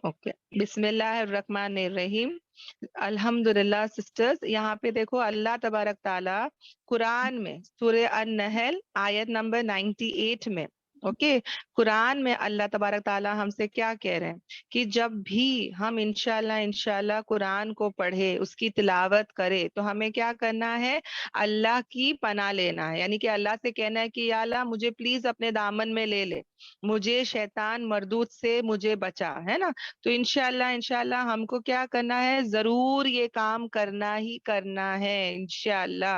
Okay, بسم اللہ الرحمن الرحیم. الحمدللہ سسٹرز، یہاں پہ دیکھو اللہ تبارک تعالیٰ قرآن میں سورہ النحل آیت نمبر 98 میں، اوکے، قرآن میں اللہ تبارک تعالیٰ ہم سے کیا کہہ رہے ہیں کہ جب بھی ہم انشاءاللہ قرآن کو پڑھے، اس کی تلاوت کرے، تو ہمیں کیا کرنا ہے؟ اللہ کی پناہ لینا ہے. یعنی کہ اللہ سے کہنا ہے کہ یا اللہ مجھے پلیز اپنے دامن میں لے لے، مجھے شیطان مردود سے مجھے بچا، ہے نا. تو انشاءاللہ ہم کو کیا کرنا ہے؟ ضرور یہ کام کرنا ہی کرنا ہے. انشاءاللہ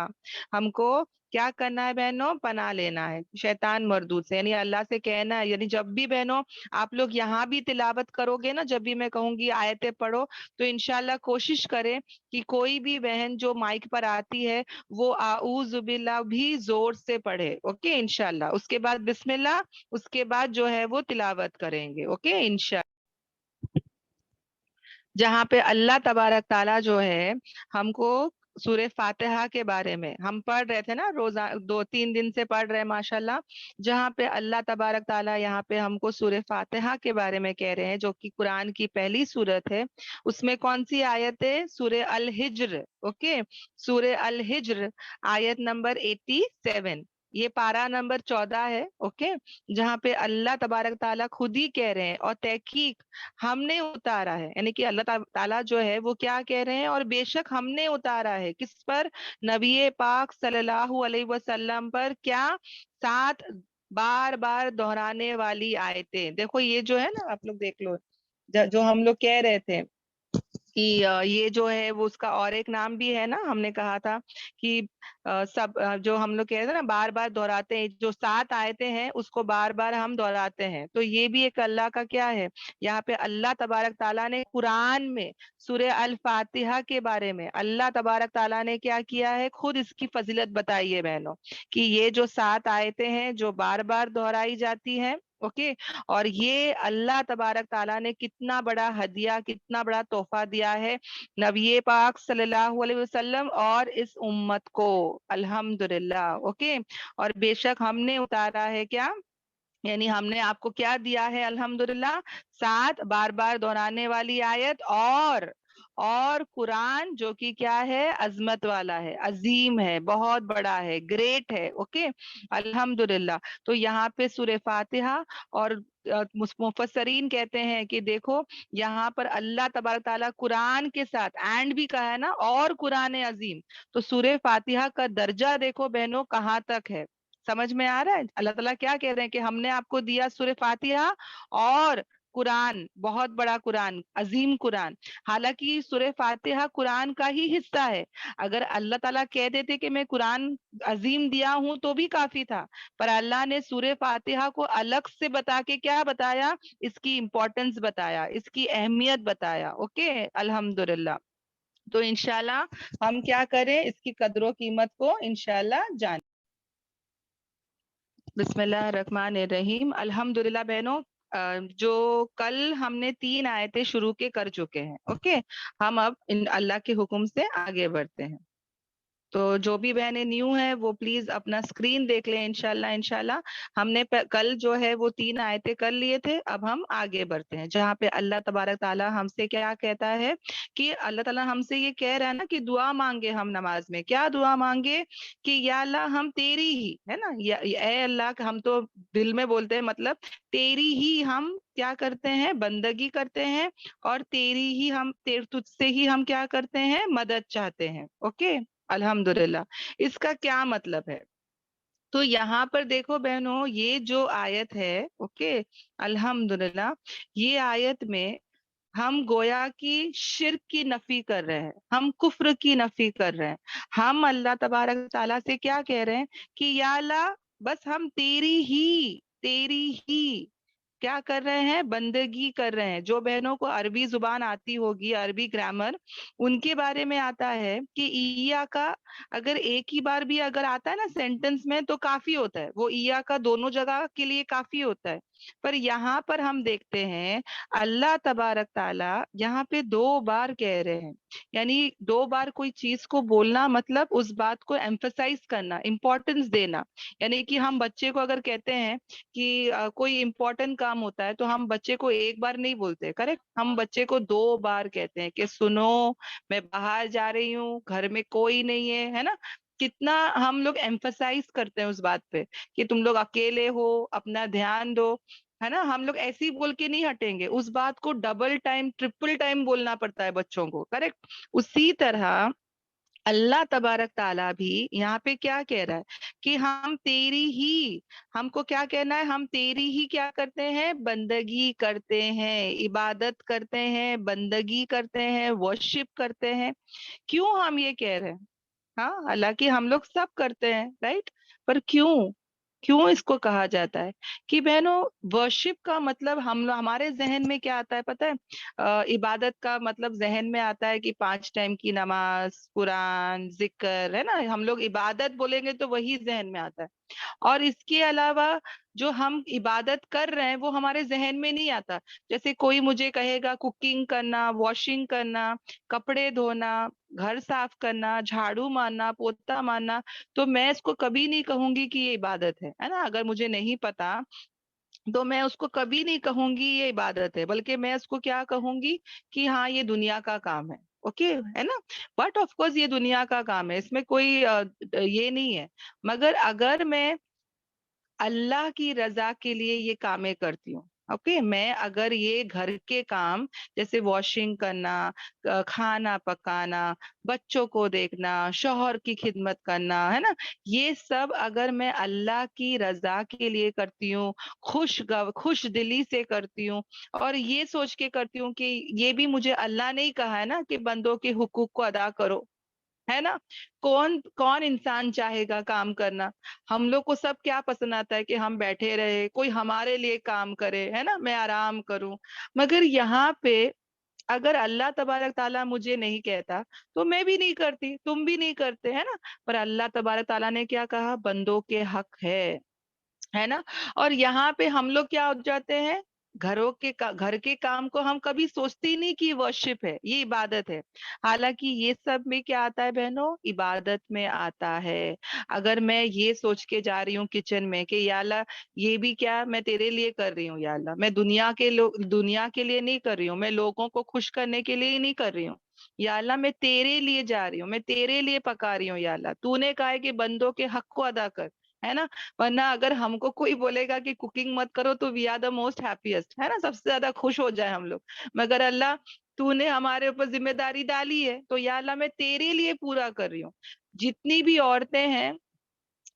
ہم کو کیا کرنا ہے بہنوں؟ پناہ لینا ہے شیطان مردود سے. یعنی اللہ سے کہنا ہے، یعنی جب بھی بہنوں آپ لوگ یہاں بھی تلاوت کرو گے نا، جب بھی میں کہوں گی آیتیں پڑھو، تو انشاءاللہ کوشش کریں کہ کوئی بھی بہن جو مائک پر آتی ہے وہ اعوذ باللہ بھی زور سے پڑھے. اوکے انشاءاللہ. اس کے بعد بسم اللہ، اس کے بعد جو ہے وہ تلاوت کریں گے. اوکے انشاءاللہ. جہاں پہ اللہ تبارک تعالیٰ جو ہے ہم کو سورہ فاتحہ کے بارے میں ہم پڑھ رہے تھے نا، روزہ 2-3 دن سے پڑھ رہے ہیں ماشاءاللہ. جہاں پہ اللہ تبارک تعالیٰ یہاں پہ ہم کو سورہ فاتحہ کے بارے میں کہہ رہے ہیں، جو کہ قرآن کی پہلی سورت ہے. اس میں کون سی آیت ہے؟ سورہ الحجر. اوکے، سورہ الحجر آیت نمبر 87، یہ پارہ نمبر 14 ہے. اوکے، جہاں پہ اللہ تبارک تعالیٰ خود ہی کہہ رہے ہیں اور تحقیق ہم نے اتارا ہے. یعنی کہ اللہ تعالیٰ جو ہے وہ کیا کہہ رہے ہیں؟ اور بے شک ہم نے اتارا ہے کس پر؟ نبی پاک صلی اللہ علیہ وسلم پر. کیا؟ 7 بار بار دہرانے والی آیتیں. دیکھو یہ جو ہے نا، آپ لوگ دیکھ لو، جو ہم لوگ کہہ رہے تھے کہ یہ جو ہے وہ اس کا اور ایک نام بھی ہے نا. ہم نے کہا تھا کہ سب جو ہم لوگ کہتے ہیں نا بار بار دہراتے ہیں، جو 7 آیتیں ہیں اس کو بار بار ہم دہراتے ہیں، تو یہ بھی ایک اللہ کا کیا ہے؟ یہاں پہ اللہ تبارک تعالیٰ نے قرآن میں سورہ الفاتحہ کے بارے میں اللہ تبارک تعالیٰ نے کیا کیا ہے؟ خود اس کی فضیلت بتائی ہے بہنوں، کہ یہ جو 7 آیتیں ہیں جو بار بار دہرائی جاتی ہیں، اوکے، اور یہ اللہ تبارک تعالیٰ نے کتنا بڑا ہدیہ، کتنا بڑا تحفہ دیا ہے نبی پاک صلی اللہ علیہ وسلم اور اس امت کو. الحمدللہ. اوکے، اور بے شک ہم نے اتارا ہے کیا؟ یعنی ہم نے آپ کو کیا دیا ہے؟ الحمدللہ 7 بار بار دہرانے والی آیت، اور قرآن جو کہ کیا ہے؟ عظمت والا ہے، عظیم ہے، بہت بڑا ہے، گریٹ ہے. اوکے الحمدللہ. تو یہاں پہ سورہ فاتحہ، اور مفسرین کہتے ہیں کہ دیکھو یہاں پر اللہ تبارک تعالیٰ قرآن کے ساتھ اینڈ بھی کہا ہے نا، اور قرآن عظیم. تو سورہ فاتحہ کا درجہ دیکھو بہنوں کہاں تک ہے. سمجھ میں آ رہا ہے اللہ تعالیٰ کیا کہہ رہے ہیں؟ کہ ہم نے آپ کو دیا سورہ فاتحہ اور قرآن، بہت بڑا قرآن، عظیم قرآن. حالانکہ سورہ فاتحہ قرآن کا ہی حصہ ہے. اگر اللہ تعالیٰ کہہ دیتے کہ میں قرآن عظیم دیا ہوں تو بھی کافی تھا، پر اللہ نے سورہ فاتحہ کو الگ سے بتا کے کیا بتایا؟ اس کی امپورٹنس بتایا، اس کی اہمیت بتایا. اوکے الحمدللہ. تو انشاءاللہ ہم کیا کریں؟ اس کی قدر و قیمت کو انشاءاللہ جانیں. بسم اللہ الرحمن الرحیم. الحمدللہ بہنوں، جو کل ہم نے 3 آیتیں شروع کے کر چکے ہیں. اوکے، ہم اب اللہ کے حکم سے آگے بڑھتے ہیں. تو جو بھی بہنیں نیو ہیں وہ پلیز اپنا اسکرین دیکھ لیں. انشاءاللہ ہم نے کل جو ہے وہ 3 آیتیں کر لیے تھے. اب ہم آگے بڑھتے ہیں جہاں پہ اللہ تبارک تعالیٰ ہم سے کیا کہتا ہے کہ اللہ تعالیٰ ہم سے یہ کہہ رہا ہے نا کہ دعا مانگے ہم نماز میں. کیا دعا مانگے؟ کہ یا اللہ ہم تیری ہی، ہے نا، اے اللہ، ہم تو دل میں بولتے ہیں، مطلب تیری ہی ہم کیا کرتے ہیں؟ بندگی کرتے ہیں، اور تیری ہی ہم تجھ سے ہی ہم کیا کرتے ہیں؟ مدد چاہتے ہیں. اوکے الحمدللہ. اس کا کیا مطلب ہے؟ تو یہاں پر دیکھو بہنوں، یہ جو آیت ہے، اوکے الحمدللہ، یہ آیت میں ہم گویا کی شرک کی نفی کر رہے ہیں، ہم کفر کی نفی کر رہے ہیں. ہم اللہ تبارک تعالیٰ سے کیا کہہ رہے ہیں؟ کہ یا اللہ بس ہم تیری ہی کیا کر رہے ہیں؟ بندگی کر رہے ہیں. جو بہنوں کو عربی زبان آتی ہوگی، عربی گرامر، ان کے بارے میں آتا ہے کہ ایا کا اگر ایک ہی بار بھی اگر آتا ہے نا سینٹنس میں تو کافی ہوتا ہے. وہ ایا کا دونوں جگہ کے لیے کافی ہوتا ہے. پر یہاں پر ہم دیکھتے ہیں اللہ تبارک تعالیٰ یہاں پہ 2 بار کہہ رہے ہیں، یعنی 2 بار کوئی چیز کو بولنا مطلب اس بات کو ایمفسائز کرنا، امپورٹنس دینا. یعنی کہ ہم بچے کو اگر کہتے ہیں کہ کوئی امپورٹنٹ کام ہوتا ہے تو ہم بچے کو ایک بار نہیں بولتے، کریکٹ، ہم بچے کو 2 بار کہتے ہیں کہ سنو، میں باہر جا رہی ہوں، گھر میں کوئی نہیں ہے نا. کتنا ہم لوگ ایمفسائز کرتے ہیں اس بات پہ کہ تم لوگ اکیلے ہو، اپنا دھیان دو، ہے نا. ہم لوگ ایسے ہی بول کے نہیں ہٹیں گے، اس بات کو ڈبل ٹائم ٹرپل ٹائم بولنا پڑتا ہے بچوں کو، کریکٹ. اسی طرح اللہ تبارک تعالیٰ بھی یہاں پہ کیا کہہ رہا ہے کہ ہم تیری ہی، ہم کو کیا کہنا ہے، ہم تیری ہی کیا کرتے ہیں، بندگی کرتے ہیں، عبادت کرتے ہیں، بندگی کرتے ہیں، ورشپ کرتے ہیں. کیوں ہم یہ کہہ رہے ہیں؟ ہاں، حالانکہ ہم لوگ سب کرتے ہیں، رائٹ. پر کیوں، کیوں اس کو کہا جاتا ہے کہ بہنوں ورشپ کا مطلب ہمارے ذہن میں کیا آتا ہے پتہ ہے؟ عبادت کا مطلب ذہن میں آتا ہے کہ 5 ٹائم کی نماز، قرآن، ذکر، ہے نا. ہم لوگ عبادت بولیں گے تو وہی ذہن میں آتا ہے. اور اس کے علاوہ جو ہم عبادت کر رہے ہیں وہ ہمارے ذہن میں نہیں آتا. جیسے کوئی مجھے کہے گا کوکنگ کرنا، واشنگ کرنا، کپڑے دھونا، گھر صاف کرنا، جھاڑو مارنا، پوتا مارنا، تو میں اس کو کبھی نہیں کہوں گی کہ یہ عبادت ہے نا. اگر مجھے نہیں پتا تو میں اس کو کبھی نہیں کہوں گی یہ عبادت ہے، بلکہ میں اس کو کیا کہوں گی کہ ہاں یہ دنیا کا کام ہے. اوکے ہے نا. بٹ آف کورس یہ دنیا کا کام ہے، اس میں کوئی یہ نہیں ہے. مگر اگر میں اللہ کی رضا کے لیے یہ کامیں کرتی ہوں، اوکے، میں اگر یہ گھر کے کام جیسے واشنگ کرنا، کھانا پکانا، بچوں کو دیکھنا، شوہر کی خدمت کرنا، ہے نا، یہ سب اگر میں اللہ کی رضا کے لیے کرتی ہوں، خوش دلی سے کرتی ہوں، اور یہ سوچ کے کرتی ہوں کہ یہ بھی مجھے اللہ نے ہی کہا ہے نا کہ بندوں کے حقوق کو ادا کرو، ہے نا. کون کون انسان چاہے گا کام کرنا؟ ہم لوگ کو سب کیا پسند آتا ہے کہ ہم بیٹھے رہے، کوئی ہمارے لیے کام کرے، ہے نا، میں آرام کروں. مگر یہاں پہ اگر اللہ تبارک تعالیٰ مجھے نہیں کہتا تو میں بھی نہیں کرتی، تم بھی نہیں کرتے، ہے نا. پر اللہ تبارک تعالیٰ نے کیا کہا، بندوں کے حق ہے نا. اور یہاں پہ ہم لوگ کیا ہو جاتے ہیں، گھر کے کام کو ہم کبھی سوچتے ہی نہیں کہ ورشپ ہے، یہ عبادت ہے. حالانکہ یہ سب میں کیا آتا ہے بہنوں، عبادت میں آتا ہے. اگر میں یہ سوچ کے جا رہی ہوں کچن میں کہ یا اللہ یہ بھی کیا میں تیرے لیے کر رہی ہوں، یا اللہ میں دنیا کے لیے نہیں کر رہی ہوں، میں لوگوں کو خوش کرنے کے لیے ہی نہیں کر رہی ہوں، یا اللہ میں تیرے لیے جا رہی ہوں، میں تیرے لیے پکا رہی ہوں، یا اللہ تو نے کہا ہے کہ بندوں کے حق کو ادا کر، ہے نا. ورنہ اگر ہم کو کوئی بولے گا کہ کوکنگ مت کرو تو we are the most happiest, ہے نا، سب سے زیادہ خوش ہو جائے ہم لوگ. مگر اللہ تو نے ہمارے اوپر ذمہ داری ڈالی ہے تو یا اللہ میں تیرے لیے پورا کر رہی ہوں. جتنی بھی عورتیں ہیں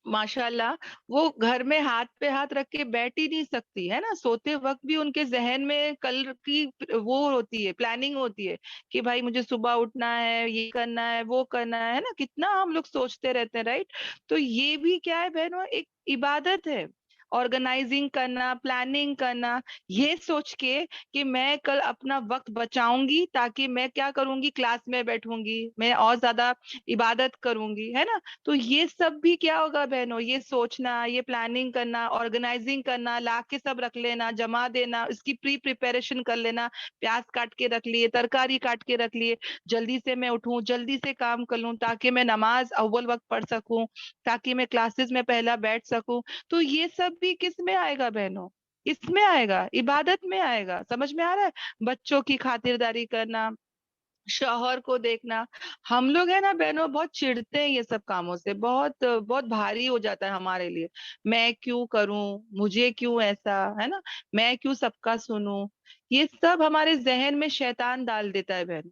ماشاء اللہ، وہ گھر میں ہاتھ پہ ہاتھ رکھ کے بیٹھ ہی نہیں سکتی، ہے نا. سوتے وقت بھی ان کے ذہن میں کل کی وہ ہوتی ہے، پلاننگ ہوتی ہے کہ بھائی مجھے صبح اٹھنا ہے، یہ کرنا ہے، وہ کرنا ہے نا. کتنا ہم لوگ سوچتے رہتے ہیں، رائٹ. تو یہ بھی کیا ہے بہنوں، ایک عبادت ہے. آرگنائزنگ کرنا، پلاننگ کرنا، یہ سوچ کے کہ میں کل اپنا وقت بچاؤں گی تاکہ میں کیا کروں گی، کلاس میں بیٹھوں گی، میں اور زیادہ عبادت کروں گی، ہے نا. تو یہ سب بھی کیا ہوگا بہنوں، یہ سوچنا، یہ پلاننگ کرنا، آرگنائزنگ کرنا، لا کے سب رکھ لینا، جما دینا، اس کی پریپریشن کر لینا، پیاز کاٹ کے رکھ لیے، ترکاری کاٹ کے رکھ لیے، جلدی سے میں اٹھوں، جلدی سے کام کر لوں تاکہ میں نماز اول وقت پڑھ سکوں، تاکہ میں کلاسز میں پہلا بیٹھ سکوں. تو یہ سب بھی کس میں آئے گا بہنوں، اس میں آئے گا، عبادت میں آئے گا. سمجھ میں آ رہا ہے؟ بچوں کی خاطرداری کرنا، شوہر کو دیکھنا. ہم لوگ ہے نا بہنوں بہت چڑھتے ہیں یہ سب کاموں سے، بہت بہت بھاری ہو جاتا ہے ہمارے لیے. میں کیوں کروں، مجھے کیوں ایسا، ہے نا، میں کیوں سب کا سنوں. یہ سب ہمارے ذہن میں شیطان ڈال دیتا ہے بہن.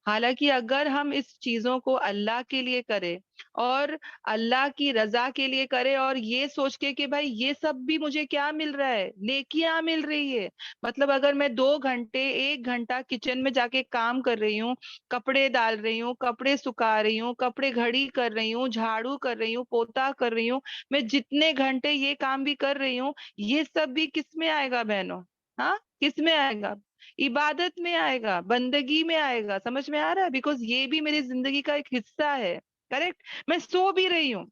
حالانکہ اگر ہم اس چیزوں کو اللہ کے لیے کریں اور اللہ کی رضا کے لیے کرے، اور یہ سوچ کے کہ بھائی یہ سب بھی مجھے کیا مل رہا ہے، نیکیاں مل رہی ہے. مطلب اگر میں 2 گھنٹے 1 گھنٹہ کچن میں جا کے کام کر رہی ہوں، کپڑے ڈال رہی ہوں، کپڑے سکھا رہی ہوں، کپڑے گھڑی کر رہی ہوں، جھاڑو کر رہی ہوں، پوتا کر رہی ہوں، میں جتنے گھنٹے یہ کام بھی کر رہی ہوں، یہ سب بھی کس میں آئے گا بہنوں؟ ہاں، کس میں آئے گا؟ عبادت میں آئے گا، بندگی میں آئے گا. سمجھ میں آ رہا ہے؟ بیکاز یہ بھی میری زندگی کا ایک حصہ ہے. کریکٹ. میں سو بھی رہی ہوں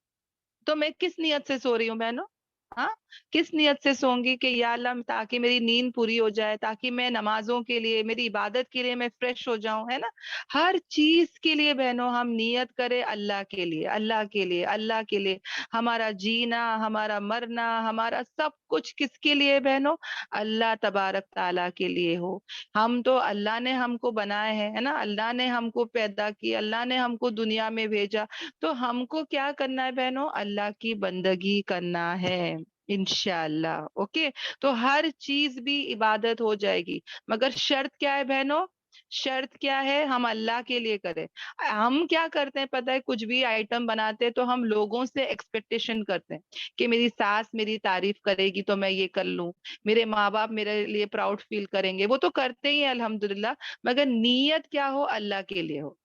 تو میں کس نیت سے سو رہی ہوں بہنوں؟ ہاں، किस नियत से सोऊंगी कि या अल्लाह ताकि मेरी नींद पूरी हो जाए, ताकि मैं नमाजों के लिए, मेरी इबादत के लिए मैं फ्रेश हो जाऊं, है ना। हर चीज के लिए बहनों हम नियत करें अल्लाह के लिए, अल्लाह के लिए, अल्लाह के लिए। हमारा जीना, हमारा मरना, हमारा सब कुछ किसके लिए बहनों? अल्लाह तबारक ताला के लिए हो। हम तो अल्लाह ने हमको बनाए हैं, है ना, अल्लाह ने हमको पैदा किया, अल्लाह ने हमको दुनिया में भेजा। तो हमको क्या करना है बहनों? अल्लाह की बंदगी करना है, इंशाअल्लाह। ओके, तो हर चीज भी इबादत हो जाएगी, मगर शर्त क्या है बहनों? शर्त क्या है? हम अल्लाह के लिए करें। हम क्या करते हैं पता है? कुछ भी आइटम बनाते हैं तो हम लोगों से एक्सपेक्टेशन करते हैं कि मेरी सास मेरी तारीफ करेगी तो मैं ये कर लूं, मेरे माँ बाप मेरे लिए प्राउड फील करेंगे, वो तो करते ही हैं अल्हम्दुलिल्लाह, मगर नीयत क्या हो? अल्लाह के लिए हो।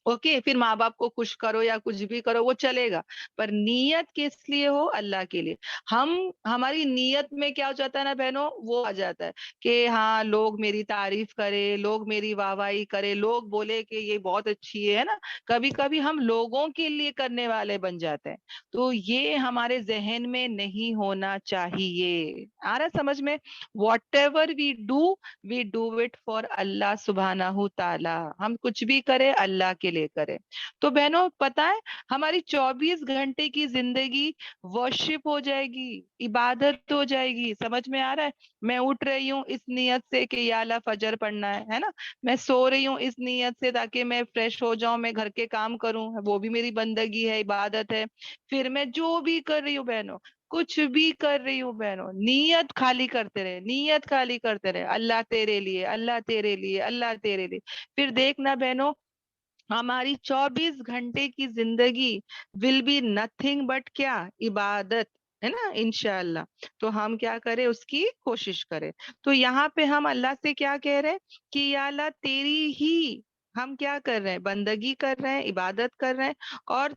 ओके, फिर माँ बाप को खुश करो या कुछ भी करो वो चलेगा, पर नीयत किस लिए हो? अल्लाह के लिए। हम हमारी नीयत में क्या हो जाता है ना बहनों, वो आ जाता है कि हाँ लोग मेरी तारीफ करे, लोग मेरी वाहवाही करे, लोग बोले कि ये बहुत अच्छी है ना। कभी कभी हम लोगों के लिए करने वाले बन जाते हैं, तो ये हमारे जहन में नहीं होना चाहिए। आ रहा है समझ में? Whatever we do it for Allah सुब्हानहू ताला। हम कुछ भी करें अल्लाह के लिए करें। तो बहनों पता है, हमारी 24 घंटे की जिंदगी वर्शिप हो जाएगी, इबादत हो जाएगी। समझ में आ रहा है? मैं उठ रही हूँ इस नियत से कि या अल्लाह फजर पढ़ना है ना। मैं सो रही हूँ इस नियत से ताकि मैं फ्रेश हो जाऊं, मैं घर के काम करूं, वो भी मेरी बंदगी है, इबादत है। फिर मैं जो भी कर रही हूँ बहनों, कुछ भी कर रही हूँ बहनों, नियत खाली करते रहे, नियत खाली करते रहे, अल्लाह तेरे लिए, अल्लाह तेरे लिए, अल्लाह तेरे लिए। फिर देखना बहनों, हमारी 24 घंटे की जिंदगी विल बी नथिंग बट क्या? इबादत, है ना, इंशाअल्लाह। तो हम क्या करें? उसकी कोशिश करें। तो यहाँ पे हम अल्लाह से क्या कह रहे हैं कि या अल्लाह तेरी ही हम क्या कर रहे हैं? बंदगी कर रहे हैं, इबादत कर रहे हैं। और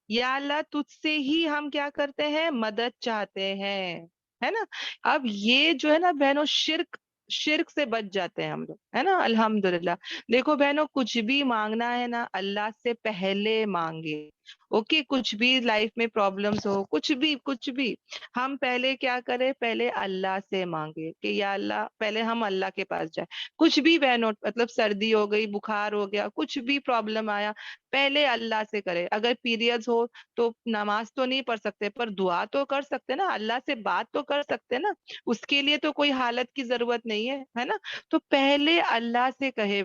या अल्लाह तुझसे ही हम क्या करते हैं? मदद चाहते हैं, है ना। अब ये जो है ना बहनों, शिर्क, शिर्क से बच जाते हैं हम लोग, है ना, अल्हम्दुलिल्लाह। देखो बहनों, कुछ भी मांगना है ना, अल्लाह से पहले मांगे। ओके, कुछ भी लाइफ में प्रॉब्लम्स हो, कुछ भी हम पहले क्या करें? पहले अल्लाह से मांगे कि या अल्लाह, पहले हम अल्लाह के पास जाए। कुछ भी बहनों, मतलब सर्दी हो गई, बुखार हो गया, कुछ भी प्रॉब्लम आया, पहले अल्लाह से करे। अगर पीरियड्स हो तो नमाज तो नहीं पढ़ सकते, पर दुआ तो कर सकते ना, अल्लाह से बात तो कर सकते ना। उसके लिए तो कोई हालत की जरूरत नहीं है ना। तो पहले अल्लाह से कहे।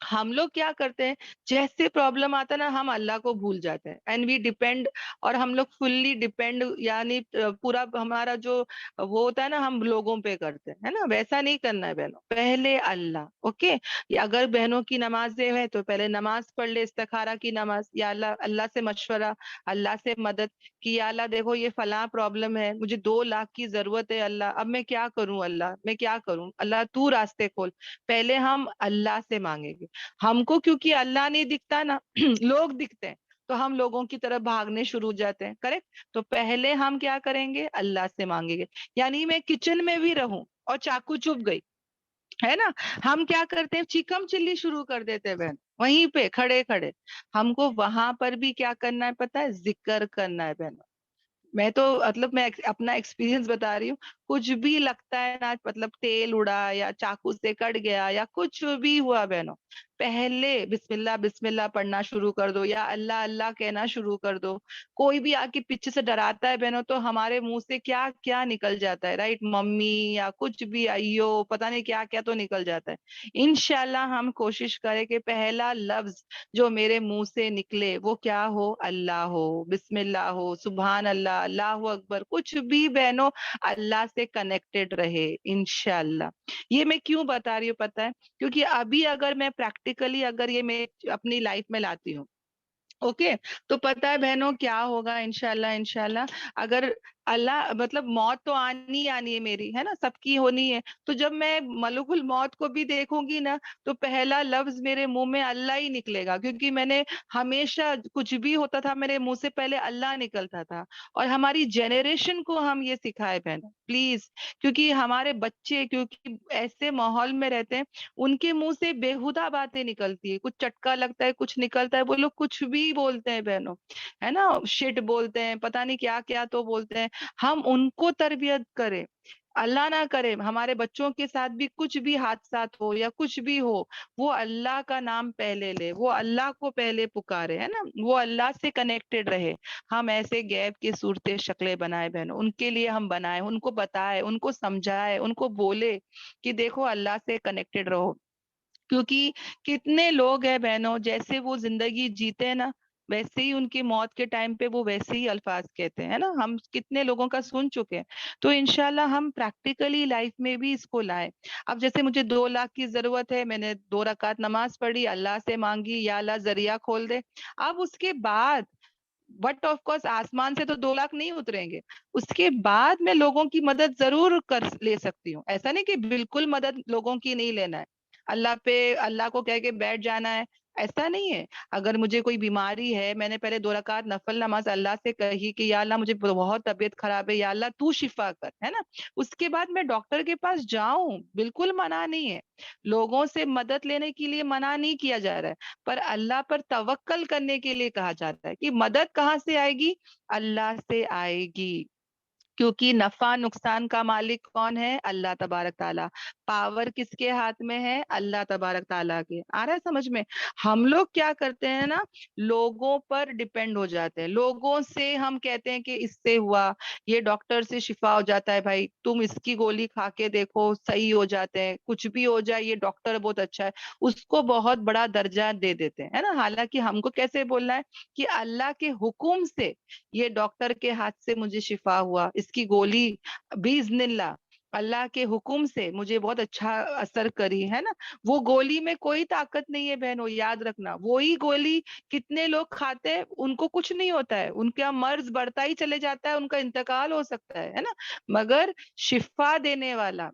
हम लोग क्या करते हैं? जैसे प्रॉब्लम आता है ना, हम अल्लाह को भूल जाते हैं, एंड वी डिपेंड, और हम लोग फुल्ली डिपेंड, यानी पूरा हमारा जो वो होता है ना, हम लोगों पे करते हैं, है ना। वैसा नहीं करना है बहनों, पहले अल्लाह। ओके, अगर बहनों की नमाजें है तो पहले नमाज पढ़ ले, इस्तिखारा की नमाज, या अल्लाह, अल्लाह से मशवरा, अल्लाह से मदद कि या अल्लाह देखो ये फलां प्रॉब्लम है, मुझे 2 लाख की जरूरत है अल्लाह, अब मैं क्या करूं? अल्लाह मैं क्या करूं? अल्लाह तू रास्ते खोल। पहले हम अल्लाह से मांगेंगे। हमको क्योंकि अल्लाह नहीं दिखता ना लोग दिखते हैं, तो हम लोगों की तरफ भागने शुरू हो जाते हैं, करेक्ट। तो पहले हम क्या करेंगे? अल्लाह से मांगेंगे। यानी मैं किचन में भी रहूं और चाकू चुभ गई, है ना, हम क्या करते हैं? चिकम चिल्ली शुरू कर देते हैं बहन, वहीं पे खड़े खड़े। हमको वहां पर भी क्या करना है पता है? जिक्र करना है बहन। मैं तो मतलब मैं अपना एक्सपीरियंस बता रही हूँ। कुछ भी लगता है ना, मतलब तेल उड़ा या चाकू से कट गया या कुछ भी हुआ बहनों, पहले बिस्मिल्लाह बिस्मिल्लाह पढ़ना शुरू कर दो, या अल्लाह अल्लाह कहना शुरू कर दो। कोई भी आके पीछे से डराता है बहनों, तो हमारे मुंह से क्या क्या निकल जाता है, राइट, मम्मी या कुछ भी, अयो पता नहीं क्या क्या तो निकल जाता है। इंशाल्लाह हम कोशिश करें कि पहला लफ्ज जो मेरे मुंह से निकले वो क्या हो? अल्लाह हो, बिस्मिल्लाह हो, सुभान अल्लाह, अल्लाह अकबर, कुछ भी बहनों, अल्लाह से कनेक्टेड रहे इंशाल्लाह। ये मैं क्यों बता रही हूँ पता है? क्योंकि अभी अगर मैं प्रैक्टिकली अगर ये मैं अपनी लाइफ में लाती हूँ, ओके, तो पता है बहनों क्या होगा? इंशाल्लाह, इंशाल्लाह, अगर अल्लाह, मतलब मौत तो आनी ही आनी है मेरी, है ना, सबकी होनी है। तो जब मैं मलकुल मौत को भी देखूंगी ना, तो पहला लफ्ज मेरे मुंह में अल्लाह ही निकलेगा, क्योंकि मैंने हमेशा कुछ भी होता था मेरे मुंह से पहले अल्लाह निकलता था। और हमारी जनरेशन को हम ये सिखाए बहनों, प्लीज, क्योंकि हमारे बच्चे क्योंकि ऐसे माहौल में रहते हैं, उनके मुंह से बेहुदा बातें निकलती है, कुछ चटका लगता है, कुछ निकलता है, वो लोग कुछ भी बोलते हैं बहनों, है ना, शिट बोलते हैं, पता नहीं क्या क्या तो बोलते हैं। ہم ان کو تربیت کریں. اللہ نہ کرے ہمارے بچوں کے ساتھ بھی کچھ بھی حادثات ہو یا کچھ بھی ہو، وہ اللہ کا نام پہلے لے، وہ اللہ کو پہلے پکارے، ہے نا، وہ اللہ سے کنیکٹڈ رہے. ہم ایسے گیپ کی صورتیں شکلیں بنائے بہنوں، ان کے لیے ہم بنائے، ان کو بتائے، ان کو سمجھائے، ان کو بولے کہ دیکھو اللہ سے کنیکٹڈ رہو. کیونکہ کتنے لوگ ہیں بہنوں، جیسے وہ زندگی جیتے ہیں نا، ویسے ہی ان کی موت کے ٹائم پہ وہ ویسے ہی الفاظ کہتے ہیں نا. ہم کتنے لوگوں کا سن چکے ہیں. تو انشاءاللہ ہم پریکٹیکلی لائف میں بھی اس کو لائیں. اب جیسے مجھے 2 لاکھ کی ضرورت ہے، میں نے 2 رکعت نماز پڑھی، اللہ سے مانگی یا اللہ ذریعہ کھول دے. اب اس کے بعد بٹ آف کورس آسمان سے تو 2 لاکھ نہیں اتریں گے. اس کے بعد میں لوگوں کی مدد ضرور کر لے سکتی ہوں. ایسا نہیں کہ بالکل مدد لوگوں کی نہیں لینا ہے، اللہ پہ اللہ کو کہہ کے بیٹھ جانا ہے، ایسا نہیں ہے. اگر مجھے کوئی بیماری ہے، میں نے پہلے 2 رکعت نفل نماز اللہ سے کہی کہ یا اللہ مجھے بہت طبیعت خراب ہے، یا اللہ تو شفا کر، ہے نا. اس کے بعد میں ڈاکٹر کے پاس جاؤں، بالکل منع نہیں ہے. لوگوں سے مدد لینے کے لیے منع نہیں کیا جا رہا ہے، پر اللہ پر توکل کرنے کے لیے کہا جاتا ہے کہ مدد کہاں سے آئے گی؟ اللہ سے آئے گی. کیونکہ نفع نقصان کا مالک کون ہے؟ اللہ تبارک تعالیٰ. پاور کس کے ہاتھ میں ہے؟ اللہ تبارک تعالیٰ کے. آ رہا ہے سمجھ میں؟ ہم لوگ کیا کرتے ہیں نا، لوگوں پر ڈیپینڈ ہو جاتے ہیں. لوگوں سے ہم کہتے ہیں کہ اس سے ہوا، یہ ڈاکٹر سے شفا ہو جاتا ہے، بھائی تم اس کی گولی کھا کے دیکھو صحیح ہو جاتے ہیں، کچھ بھی ہو جائے یہ ڈاکٹر بہت اچھا ہے، اس کو بہت بڑا درجہ دے دیتے ہیں، ہے نا. حالانکہ ہم کو کیسے بولنا ہے کہ اللہ کے حکم سے یہ ڈاکٹر کے ہاتھ سے مجھے شفا ہوا، اس کی گولی باذن اللہ اللہ کے حکم سے مجھے بہت اچھا اثر کری، ہے نا. وہ گولی میں کوئی طاقت نہیں ہے بہنوں، یاد رکھنا. وہی گولی کتنے لوگ کھاتے ہیں، ان کو کچھ نہیں ہوتا ہے، ان کا مرض بڑھتا ہی چلے جاتا ہے، ان کا انتقال ہو سکتا ہے نا. مگر شفا دینے والا،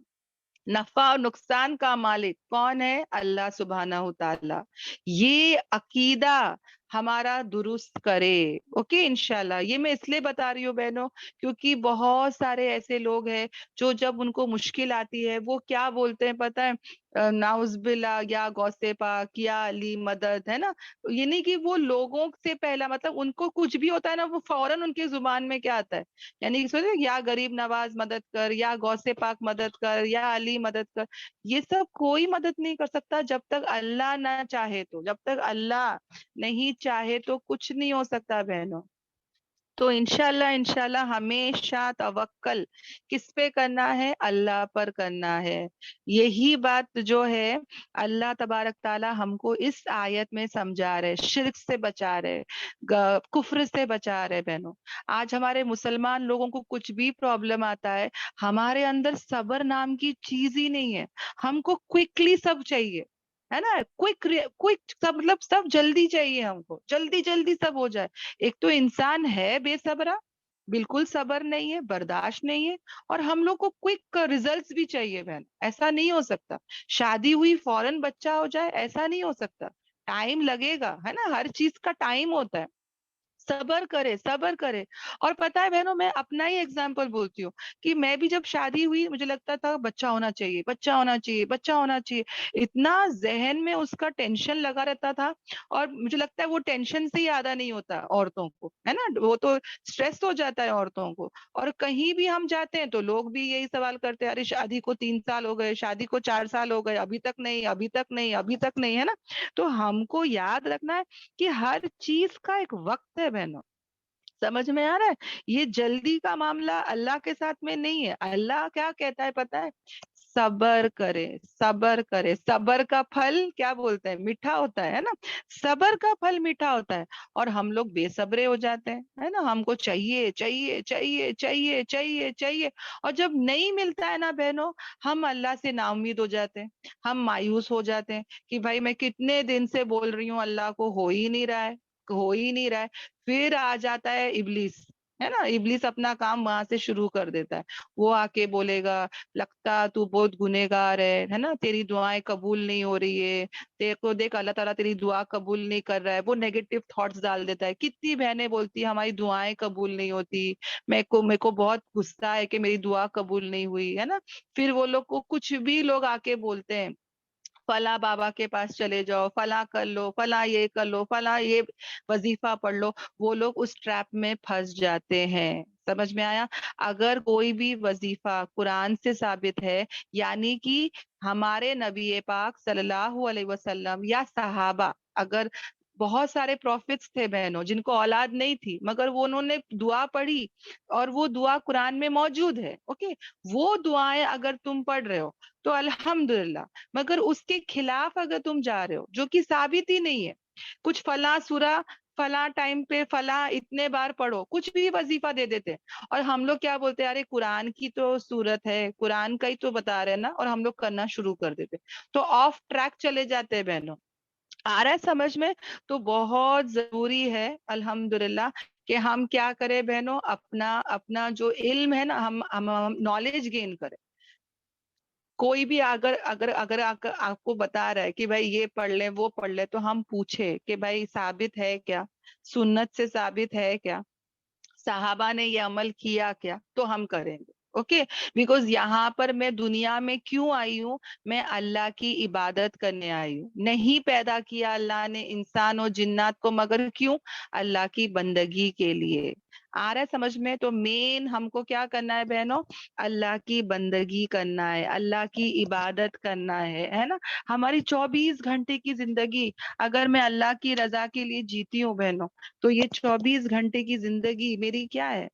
نفع اور نقصان کا مالک کون ہے؟ اللہ سبحانہ تعالی. یہ عقیدہ ہمارا درست کرے. اوکے انشاءاللہ. یہ میں اس لیے بتا رہی ہوں بہنوں، کیونکہ بہت سارے ایسے لوگ ہیں جو جب ان کو مشکل آتی ہے وہ کیا بولتے ہیں پتہ ہے؟ نعوذ باللہ، یا غوث پاک، یا علی مدد، ہے نا. یہ نہیں کہ وہ لوگوں سے پہلا، مطلب ان کو کچھ بھی ہوتا ہے نا، وہ فوراً ان کی زبان میں کیا آتا ہے؟ یعنی سوچے یا غریب نواز مدد کر، یا غوث پاک مدد کر، یا علی مدد کر. یہ سب کوئی مدد نہیں کر سکتا جب تک اللہ نہ چاہے. تو جب تک اللہ نہیں چاہے تو کچھ نہیں ہو سکتا بہنوں. تو انشاءاللہ ہمیشہ توکل کس پہ کرنا ہے؟ اللہ پر کرنا ہے. یہی بات جو ہے اللہ تبارک تعالی ہم کو اس آیت میں سمجھا رہے، شرک سے بچا رہے، کفر سے بچا رہے بہنوں. آج ہمارے مسلمان لوگوں کو کچھ بھی پرابلم آتا ہے، ہمارے اندر صبر نام کی چیز ہی نہیں ہے. ہم کو کوئکلی سب چاہیے، ہے نا. کوئک سب، مطلب سب جلدی چاہیے ہم کو، جلدی جلدی سب ہو جائے. ایک تو انسان ہے بے صبرا، بالکل صبر نہیں ہے، برداشت نہیں ہے. اور ہم لوگ کو کوئک ریزلٹس بھی چاہیے بہن. ایسا نہیں ہو سکتا شادی ہوئی فوراً بچہ ہو جائے، ایسا نہیں ہو سکتا. ٹائم لگے گا، ہے نا. ہر چیز کا ٹائم ہوتا ہے. صبر کرے، صبر کرے. اور پتا ہے بہنوں، میں اپنا ہی ایگزامپل بولتی ہوں کہ میں بھی جب شادی ہوئی مجھے لگتا تھا بچہ ہونا چاہیے، بچہ ہونا چاہیے، بچہ ہونا چاہیے. اتنا ذہن میں اس کا ٹینشن لگا رہتا تھا. اور مجھے لگتا ہے وہ ٹینشن سے ہی آدھا نہیں ہوتا عورتوں کو، ہے نا. وہ تو اسٹریس ہو جاتا ہے عورتوں کو. اور کہیں بھی ہم جاتے ہیں تو لوگ بھی یہی سوال کرتے ہیں، ارے شادی کو 3 سال ہو گئے، شادی کو 4 سال ہو گئے، ابھی تک نہیں، ابھی تک نہیں، ابھی تک نہیں، ہے نا. تو ہم کو یاد رکھنا ہے کہ ہر چیز کا ایک وقت ہے بہنوں. سمجھ میں آ رہا ہے؟ یہ جلدی کا معاملہ اللہ کے ساتھ میں نہیں ہے. اللہ کیا کہتا ہے پتا ہے؟ صبر کرے، صبر کرے. صبر کا پھل کیا بولتے ہیں؟ میٹھا ہوتا ہے نا. صبر کا پھل میٹھا ہوتا ہے. اور ہم لوگ بے صبرے ہو جاتے ہیں، ہے نا. ہم کو چاہیے چاہیے چاہیے چاہیے چاہیے چاہیے. اور جب نہیں ملتا ہے نا بہنوں، ہم اللہ سے نا امید ہو جاتے ہیں، ہم مایوس ہو جاتے ہیں کہ بھائی میں کتنے دن سے بول رہی ہوں اللہ کو، ہو ہی نہیں رہا ہے، ہو ہی نہیں رہا ہے. پھر آ جاتا ہے ابلیس، ہے نا. ابلیس اپنا کام وہاں سے شروع کر دیتا ہے. وہ آ کے بولے گا لگتا تو بہت گنہگار ہے نا، تیری دعائیں قبول نہیں ہو رہی ہے، تیرے کو دیکھ اللہ تعالیٰ تیری دعا قبول نہیں کر رہا ہے. وہ نیگیٹو تھاٹس ڈال دیتا ہے. کتنی بہنیں بولتی ہیں ہماری دعائیں قبول نہیں ہوتی، میرے کو بہت غصہ ہے کہ میری دعا قبول نہیں ہوئی، ہے نا. پھر وہ لوگ کو کچھ بھی لوگ آ کے بولتے ہیں، فلاں بابا کے پاس چلے جاؤ، فلاں کر لو، فلاں یہ کر لو، فلاں یہ وظیفہ پڑھ لو. وہ لوگ اس ٹریپ میں پھنس جاتے ہیں. سمجھ میں آیا؟ اگر کوئی بھی وظیفہ قرآن سے ثابت ہے، یعنی کہ ہمارے نبی پاک صلی اللہ علیہ وسلم یا صحابہ، اگر بہت سارے پروفٹس تھے بہنوں جن کو اولاد نہیں تھی مگر وہ انہوں نے دعا پڑھی اور وہ دعا قرآن میں موجود ہے، اوکے، وہ دعائیں اگر تم پڑھ رہے ہو تو الحمدللہ، مگر اس کے خلاف اگر تم جا رہے ہو جو کہ ثابت ہی نہیں ہے، کچھ فلاں سورہ فلاں ٹائم پہ فلاں اتنے بار پڑھو، کچھ بھی وظیفہ دے دیتے، اور ہم لوگ کیا بولتے ہیں، ارے قرآن کی تو صورت ہے، قرآن کا ہی تو بتا رہے ہیں نا، اور ہم لوگ کرنا شروع کر دیتے، تو آف ٹریک چلے جاتے ہیں بہنوں، آ رہا ہے سمجھ میں؟ تو بہت ضروری ہے الحمدللہ کہ ہم کیا کریں بہنوں، اپنا اپنا جو علم ہے نا، ہم نالج گین کریں۔ کوئی بھی اگر اگر اگر آپ کو بتا رہا ہے کہ بھائی یہ پڑھ لیں وہ پڑھ لیں، تو ہم پوچھے کہ بھائی ثابت ہے کیا، سنت سے ثابت ہے کیا، صحابہ نے یہ عمل کیا کیا، تو ہم کریں گے، اوکے؟ بیکوز یہاں پر میں دنیا میں کیوں آئی ہوں؟ میں اللہ کی عبادت کرنے آئی ہوں، نہیں پیدا کیا اللہ نے انسان اور جنات کو مگر کیوں؟ اللہ کی بندگی کے لیے۔ آ رہا ہے سمجھ میں؟ تو مین ہم کو کیا کرنا ہے بہنوں؟ اللہ کی بندگی کرنا ہے، اللہ کی عبادت کرنا ہے نا؟ ہماری 24 گھنٹے کی زندگی اگر میں اللہ کی رضا کے لیے جیتی ہوں بہنوں، تو یہ 24 گھنٹے کی زندگی میری کیا ہے؟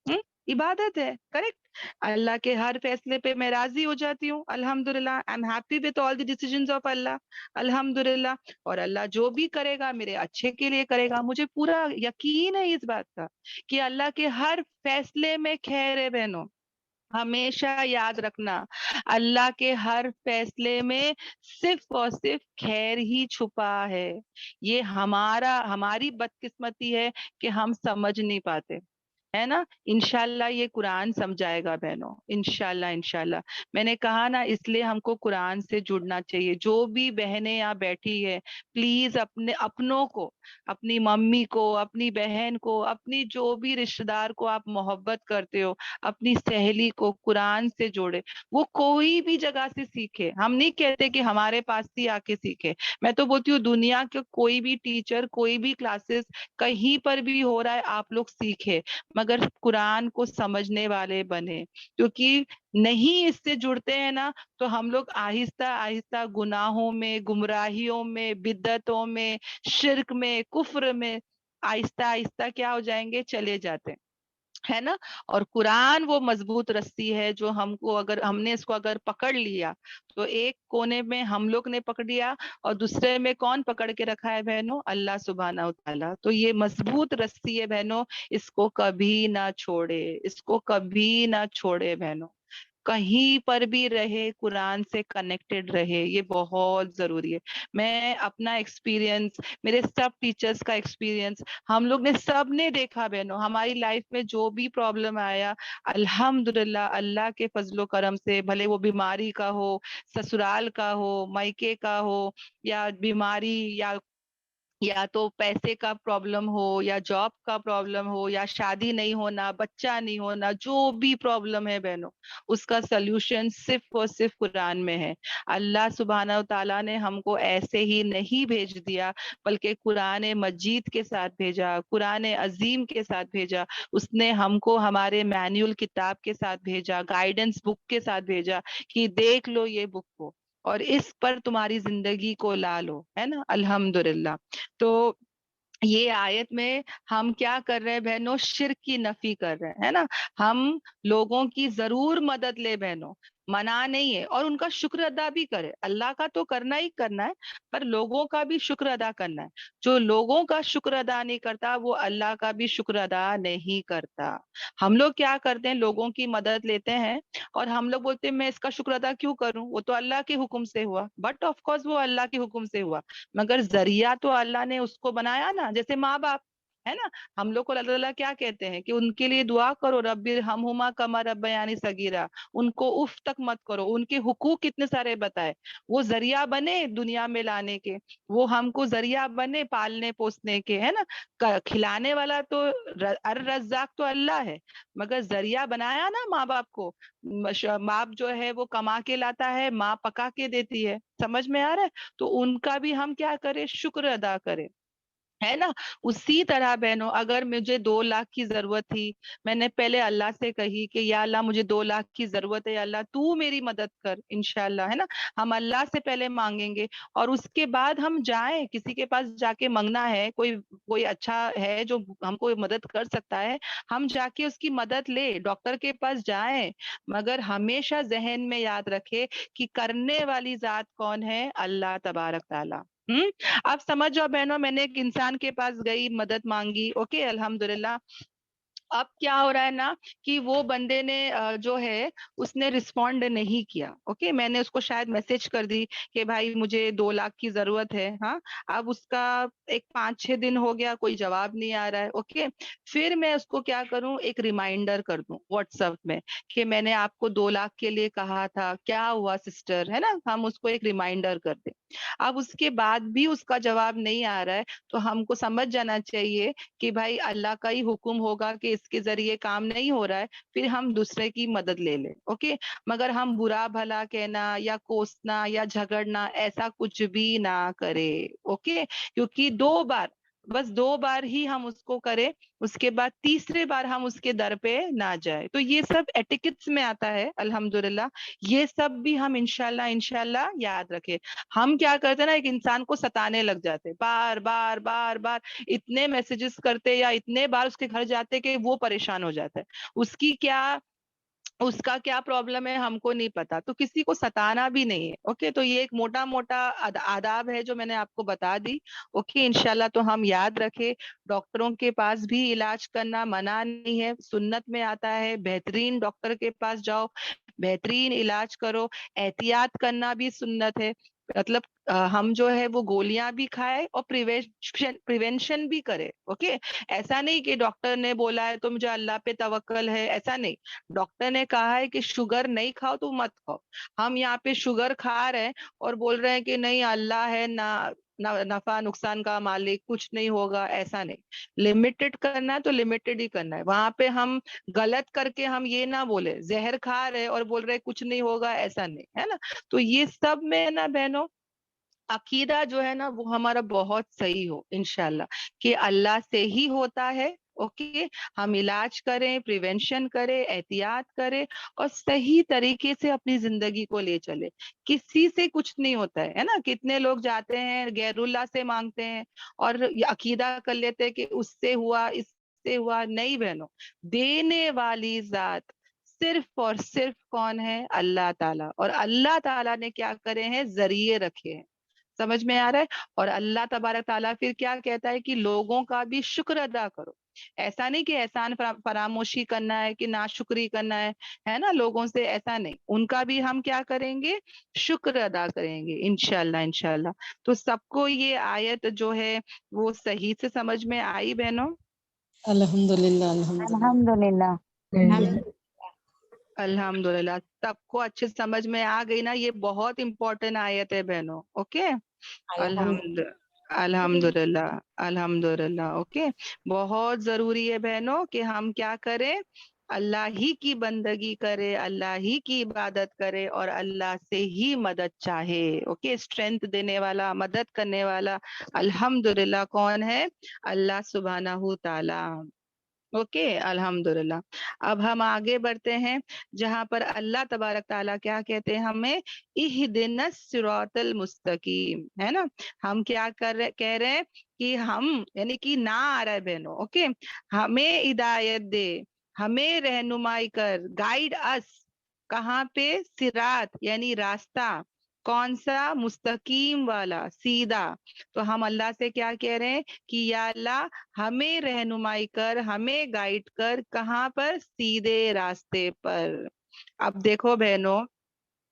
ہم؟ عبادت ہے، کریکٹ؟ اللہ کے ہر فیصلے پہ میں راضی ہو جاتی ہوں الحمدللہ، I'm happy with all the decisions of Allah الحمدللہ، اور اللہ جو بھی کرے گا میرے اچھے کے لیے کرے گا، مجھے پورا یقین ہے اس بات کا کہ اللہ کے ہر فیصلے میں خیر ہے بہنوں۔ ہمیشہ یاد رکھنا، اللہ کے ہر فیصلے میں صرف اور صرف خیر ہی چھپا ہے، یہ ہماری بدقسمتی ہے کہ ہم سمجھ نہیں پاتے، ہے نا؟ انشاءاللہ یہ قرآن سمجھائے گا بہنوں، انشاءاللہ انشاءاللہ۔ میں نے کہا نا، اس لیے ہم کو قرآن سے جڑنا چاہیے۔ جو بھی بہنیں یہاں بیٹھی ہے، پلیز اپنے اپنوں کو، اپنی ممی کو، اپنی بہن کو، اپنی جو بھی رشتہ دار کو آپ محبت کرتے ہو، اپنی سہیلی کو قرآن سے جوڑے، وہ کوئی بھی جگہ سے سیکھے، ہم نہیں کہتے کہ ہمارے پاس ہی آ کے سیکھے، میں تو بولتی ہوں دنیا کے کوئی بھی ٹیچر، کوئی بھی کلاسز کہیں پر بھی ہو رہا ہے، آپ لوگ سیکھے، مگر قرآن کو سمجھنے والے بنے، کیونکہ نہیں اس سے جڑتے ہیں نا، تو ہم لوگ آہستہ آہستہ گناہوں میں، گمراہیوں میں، بدعتوں میں، شرک میں، کفر میں آہستہ آہستہ کیا ہو جائیں گے؟ چلے جاتے ہیں، ہے نا؟ اور قرآن وہ مضبوط رسی ہے جو ہم کو، اگر ہم نے اس کو اگر پکڑ لیا، تو ایک کونے میں ہم لوگ نے پکڑ لیا، اور دوسرے میں کون پکڑ کے رکھا ہے بہنوں؟ اللہ سبحانہ و تعالیٰ۔ تو یہ مضبوط رسی ہے بہنوں، اس کو کبھی نہ چھوڑے، اس کو کبھی نہ چھوڑے بہنوں، کہیں پر بھی رہے قرآن سے کنیکٹڈ رہے، یہ بہت ضروری ہے۔ میں اپنا ایکسپیرینس، میرے سب ٹیچرز کا ایکسپیرینس، ہم لوگ نے سب نے دیکھا بہنوں، ہماری لائف میں جو بھی پرابلم آیا، الحمدللہ اللہ کے فضل و کرم سے، بھلے وہ بیماری کا ہو، سسرال کا ہو، مائکے کا ہو، یا بیماری، یا تو پیسے کا پرابلم ہو، یا جاب کا پرابلم ہو، یا شادی نہیں ہونا، بچہ نہیں ہونا، جو بھی پرابلم ہے بہنوں، اس کا سلوشن صرف اور صرف قرآن میں ہے۔ اللہ سبحانہ و تعالیٰ نے ہم کو ایسے ہی نہیں بھیج دیا، بلکہ قرآن مجید کے ساتھ بھیجا، قرآن عظیم کے ساتھ بھیجا، اس نے ہم کو ہمارے مینول کتاب کے ساتھ بھیجا، گائیڈنس بک کے ساتھ بھیجا، کہ دیکھ لو یہ بک کو، اور اس پر تمہاری زندگی کو لا لو، ہے نا؟ الحمدللہ۔ تو یہ آیت میں ہم کیا کر رہے ہیں بہنوں؟ شرک کی نفی کر رہے ہیں، ہے نا؟ ہم لوگوں کی ضرور مدد لے بہنوں، منع نہیں ہے، اور ان کا شکر ادا بھی کرے، اللہ کا تو کرنا ہی کرنا ہے، پر لوگوں کا بھی شکر ادا کرنا ہے۔ جو لوگوں کا شکر ادا نہیں کرتا، وہ اللہ کا بھی شکر ادا نہیں کرتا۔ ہم لوگ کیا کرتے ہیں؟ لوگوں کی مدد لیتے ہیں، اور ہم لوگ بولتے ہیں میں اس کا شکر ادا کیوں کروں، وہ تو اللہ کے حکم سے ہوا، بٹ آف کورس وہ اللہ کے حکم سے ہوا، مگر ذریعہ تو اللہ نے اس کو بنایا نا، جیسے ماں باپ، ہے نا؟ ہم لوگ کو اللہ تعالیٰ کیا کہتے ہیں کہ ان کے لیے دعا کرو، رب ارحمہما کما ربیانی صغیرہ، ان کو اف تک مت کرو، ان کے حقوق کتنے سارے بتائے، وہ ذریعہ بنے دنیا میں لانے کے، وہ ہم کو ذریعہ بنے پالنے پوسنے کے، ہے نا؟ کھلانے والا تو الرزاق تو اللہ ہے، مگر ذریعہ بنایا نا ماں باپ کو، باپ جو ہے وہ کما کے لاتا ہے، ماں پکا کے دیتی ہے، سمجھ میں آ رہا ہے؟ تو ان کا بھی ہم کیا کریں؟ شکر ادا کریں، ہے ना। उसी तरह बहनों, अगर मुझे 2 लाख की जरूरत थी, मैंने पहले अल्लाह से कही कि या अल्लाह मुझे 2 लाख की जरूरत है, या अल्लाह तू मेरी मदद कर, इंशाल्लाह, है ना। हम अल्लाह से पहले मांगेंगे और उसके बाद हम जाएं किसी के पास जाके मांगना है, कोई कोई अच्छा है जो हमको मदद कर सकता है, हम जाके उसकी मदद ले, डॉक्टर के पास जाएं। मगर हमेशा जहन में याद रखे कि करने वाली जात कौन है, अल्लाह तबारक ताला। आप समझ जाओ बहनों, मैंने एक इंसान के पास गई, मदद मांगी, ओके, अल्हम्दुलिल्लाह। अब क्या हो रहा है ना कि वो बंदे ने जो है उसने रिस्पॉन्ड नहीं किया, ओके। मैंने उसको शायद मैसेज कर दी कि भाई मुझे 2 लाख की जरूरत है, हाँ। अब उसका एक 5-6 दिन हो गया, कोई जवाब नहीं आ रहा है, ओके। फिर मैं उसको क्या करूं, एक रिमाइंडर कर दूं व्हाट्सएप में कि मैंने आपको 2 लाख के लिए कहा था, क्या हुआ सिस्टर, है ना। हम उसको एक रिमाइंडर कर दें। अब उसके बाद भी उसका जवाब नहीं आ रहा है, तो हमको समझ जाना चाहिए कि भाई अल्लाह का ही हुक्म होगा कि इसके जरिए काम नहीं हो रहा है, फिर हम दूसरे की मदद ले लें, ओके। मगर हम बुरा भला कहना या कोसना या झगड़ना ऐसा कुछ भी ना करे, ओके। क्योंकि 2 बार, बस 2 बार ही हम उसको करें, उसके बाद तीसरे बार हम उसके दर पे ना जाए। तो ये सब एटिकेट्स में आता है, अल्हम्दुलिल्लाह। ये सब भी हम इंशाल्लाह इंशाल्लाह याद रखें। हम क्या करते हैं ना, एक इंसान को सताने लग जाते हैं, बार बार बार बार इतने मैसेजेस करते या इतने बार उसके घर जाते कि वो परेशान हो जाता है। उसकी क्या उसका क्या प्रॉब्लम है हमको नहीं पता, तो किसी को सताना भी नहीं है, ओके। तो ये एक मोटा मोटा आदाब है जो मैंने आपको बता दी, ओके। इंशाल्लाह तो हम याद रखें, डॉक्टरों के पास भी इलाज करना मना नहीं है, सुन्नत में आता है, बेहतरीन डॉक्टर के पास जाओ, बेहतरीन इलाज करो। एहतियात करना भी सुन्नत है, मतलब हम जो है वो गोलियां भी खाए और प्रिवेंशन भी करे, ओके। ऐसा नहीं कि डॉक्टर ने बोला है तो मुझे अल्लाह पे तवक्कल है, ऐसा नहीं। डॉक्टर ने कहा है कि शुगर नहीं खाओ तो मत खाओ, हम यहाँ पे शुगर खा रहे हैं और बोल रहे हैं कि नहीं अल्लाह है ना, नफा नुकसान का मालिक, कुछ नहीं होगा, ऐसा नहीं। लिमिटेड करना है तो लिमिटेड ही करना है, वहां पे हम गलत करके हम ये ना बोले जहर खा रहे और बोल रहे कुछ नहीं होगा, ऐसा नहीं, है ना। तो ये सब में ना बहनों, अकीदा जो है ना वो हमारा बहुत सही हो इंशाल्लाह, कि अल्लाह से ही होता है, ओके। हम इलाज करें, प्रिवेंशन करें, एहतियात करें और सही तरीके से अपनी जिंदगी को ले चले। किसी से कुछ नहीं होता है ना। कितने लोग जाते हैं गैरुल्लाह से मांगते हैं और ये अकीदा कर लेते हैं कि उससे हुआ, इससे हुआ। नहीं बहनों, देने वाली जात सिर्फ और सिर्फ कौन है, अल्लाह ताला। और अल्लाह ताला ने क्या करे हैं, जरिए रखे हैं, समझ में आ रहा है। और अल्लाह तबारक ताला फिर क्या कहता है कि लोगों का भी शुक्र अदा करो। ऐसा नहीं कि एहसान फरामोशी करना है, कि नाशुक्री करना है ना लोगों से, ऐसा नहीं। उनका भी हम क्या करेंगे, शुक्र अदा करेंगे इंशाल्लाह इंशाल्लाह। तो सबको ये आयत जो है वो सही से समझ में आई बहनों? अल्हम्दुलिल्लाह अल्हम्दुलिल्लाह। अल्हम्दुलिल्लाह। अल्हम्दुलिल्लाह, सबको अच्छे से समझ में आ गई ना। ये बहुत इंपॉर्टेंट आयत है बहनों, ओके। अल्हम्दुलिल्लाह अल्हम्दुलिल्लाह अल्हम्दुलिल्लाह, ओके। बहुत जरूरी है बहनों कि हम क्या करें, अल्लाह ही की बंदगी करे, अल्लाह ही की इबादत करे और अल्लाह से ही मदद चाहे, ओके। स्ट्रेंथ देने वाला, मदद करने वाला अल्हम्दुलिल्लाह कौन है, अल्लाह सुब्हानहू ताला, ओके। अल्हम्दुलिल्लाह। अब हम आगे बढ़ते हैं, जहां पर अल्लाह तबारक ताला क्या कहते हैं हमें, इहदिनस सिरातल मुस्तकीम, है ना। हम क्या कह रहे हैं कि हम, यानी कि ना आ रहा है बहनों, ओके। हमें हिदायत दे, हमें रहनुमाई कर, गाइड अस, कहाँ पे, सिरात यानी रास्ता, कौन सा, मुस्तकीम वाला, सीधा। तो हम अल्लाह से क्या कह रहे हैं कि या अल्लाह हमें रहनुमाई कर, हमें गाइड कर, कहाँ पर, सीधे रास्ते पर। अब देखो बहनों,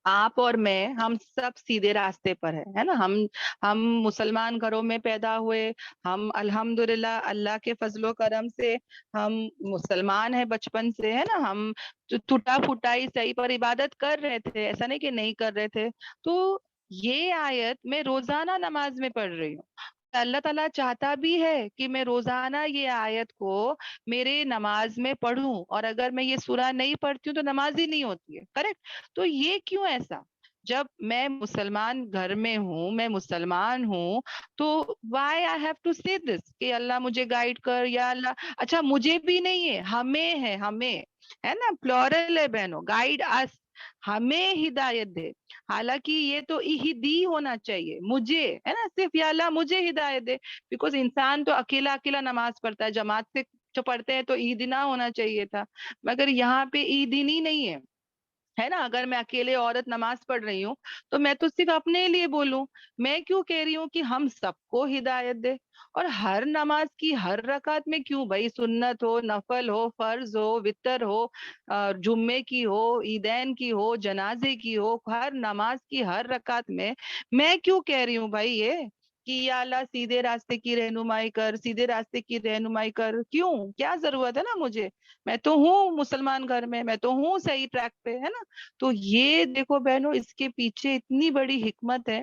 आप और मैं, हम सब सीधे रास्ते पर है ना। हम मुसलमान घरों में पैदा हुए, हम अल्हम्दुलिल्लाह अल्लाह के फजलो करम से हम मुसलमान है बचपन से, है ना। हम तो टूटा फूटा ही सही पर इबादत कर रहे थे, ऐसा नहीं कि नहीं कर रहे थे। तो ये आयत मैं रोजाना नमाज में पढ़ रही हूँ। अल्लाह ताला चाहता भी है कि मैं रोजाना ये आयत को मेरे नमाज में पढ़ूं, और अगर मैं ये सूरा नहीं पढ़ती हूँ तो नमाज ही नहीं होती है, करेक्ट। तो ये क्यों ऐसा, جب میں مسلمان گھر میں ہوں، میں مسلمان ہوں، تو وائی آئی ہیو ٹو سی دس کہ اللہ مجھے گائیڈ کر یا اللہ. اچھا مجھے بھی نہیں ہے، ہمیں ہے، ہمیں ہے نا، پلورل ہے بہنوں، گائیڈ اس، ہمیں ہدایت دے. حالانکہ یہ تو اہدی ہونا چاہیے، مجھے ہے نا، صرف یا اللہ مجھے ہدایت دے. بیکاز انسان تو اکیلا اکیلا نماز پڑھتا ہے، جماعت سے جو پڑھتے ہیں تو عید نہ ہونا چاہیے تھا، مگر یہاں پہ عید نہیں ہے نا. اگر میں اکیلے عورت نماز پڑھ رہی ہوں تو میں تو صرف اپنے لیے بولوں. میں کیوں کہہ رہی ہوں کہ ہم سب کو ہدایت دے. اور ہر نماز کی ہر رکعت میں کیوں بھائی، سنت ہو، نفل ہو، فرض ہو، وتر ہو، جمعے کی ہو، عیدین کی ہو، جنازے کی ہو، ہر نماز کی ہر رکعت میں کیوں کہہ رہی ہوں بھائی یہ کہ یا اللہ سیدھے راستے کی رہنمائی کر، سیدھے راستے کی رہنمائی کر. کیوں، کیا ضرورت ہے نا مجھے؟ میں تو ہوں مسلمان گھر میں تو ہوں صحیح ٹریک پہ، ہے نا. تو یہ دیکھو بہنوں، اس کے پیچھے اتنی بڑی حکمت ہے.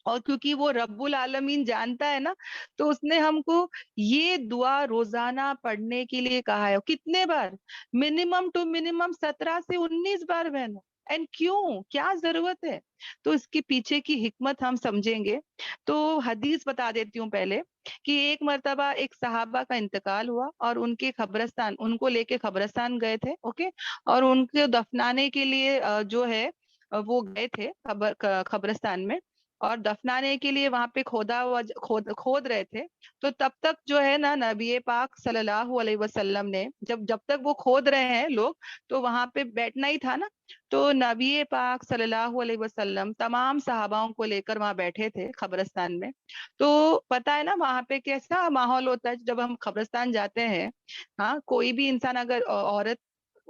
اور کیونکہ وہ رب العالمین جانتا ہے نا، تو اس نے ہم کو یہ دعا روزانہ پڑھنے کے لیے کہا ہے. کتنے بار؟ منیمم ٹو منیمم 17 سے 19 بار بہنوں. اینڈ کیوں، کیا ضرورت ہے؟ تو اس کے پیچھے کی حکمت ہم سمجھیں گے. تو حدیث بتا دیتی ہوں پہلے کہ ایک مرتبہ ایک صحابہ کا انتقال ہوا اور ان کے قبرستان، ان کو لے کے قبرستان گئے تھے، اوکے. اور ان کے دفنانے کے لیے جو ہے وہ گئے تھے قبرستان میں، اور دفنانے کے لیے وہاں پہ کھود رہے تھے. تو تب تک جو ہے نا نبی پاک صلی اللہ علیہ وسلم نے، جب تک وہ کھود رہے ہیں لوگ، تو وہاں پہ بیٹھنا ہی تھا نا. تو نبی پاک صلی اللہ علیہ وسلم تمام صحاباؤں کو لے کر وہاں بیٹھے تھے قبرستان میں. تو پتا ہے نا وہاں پہ کیسا ماحول ہوتا ہے جب ہم قبرستان جاتے ہیں. ہاں، کوئی بھی انسان، اگر عورت،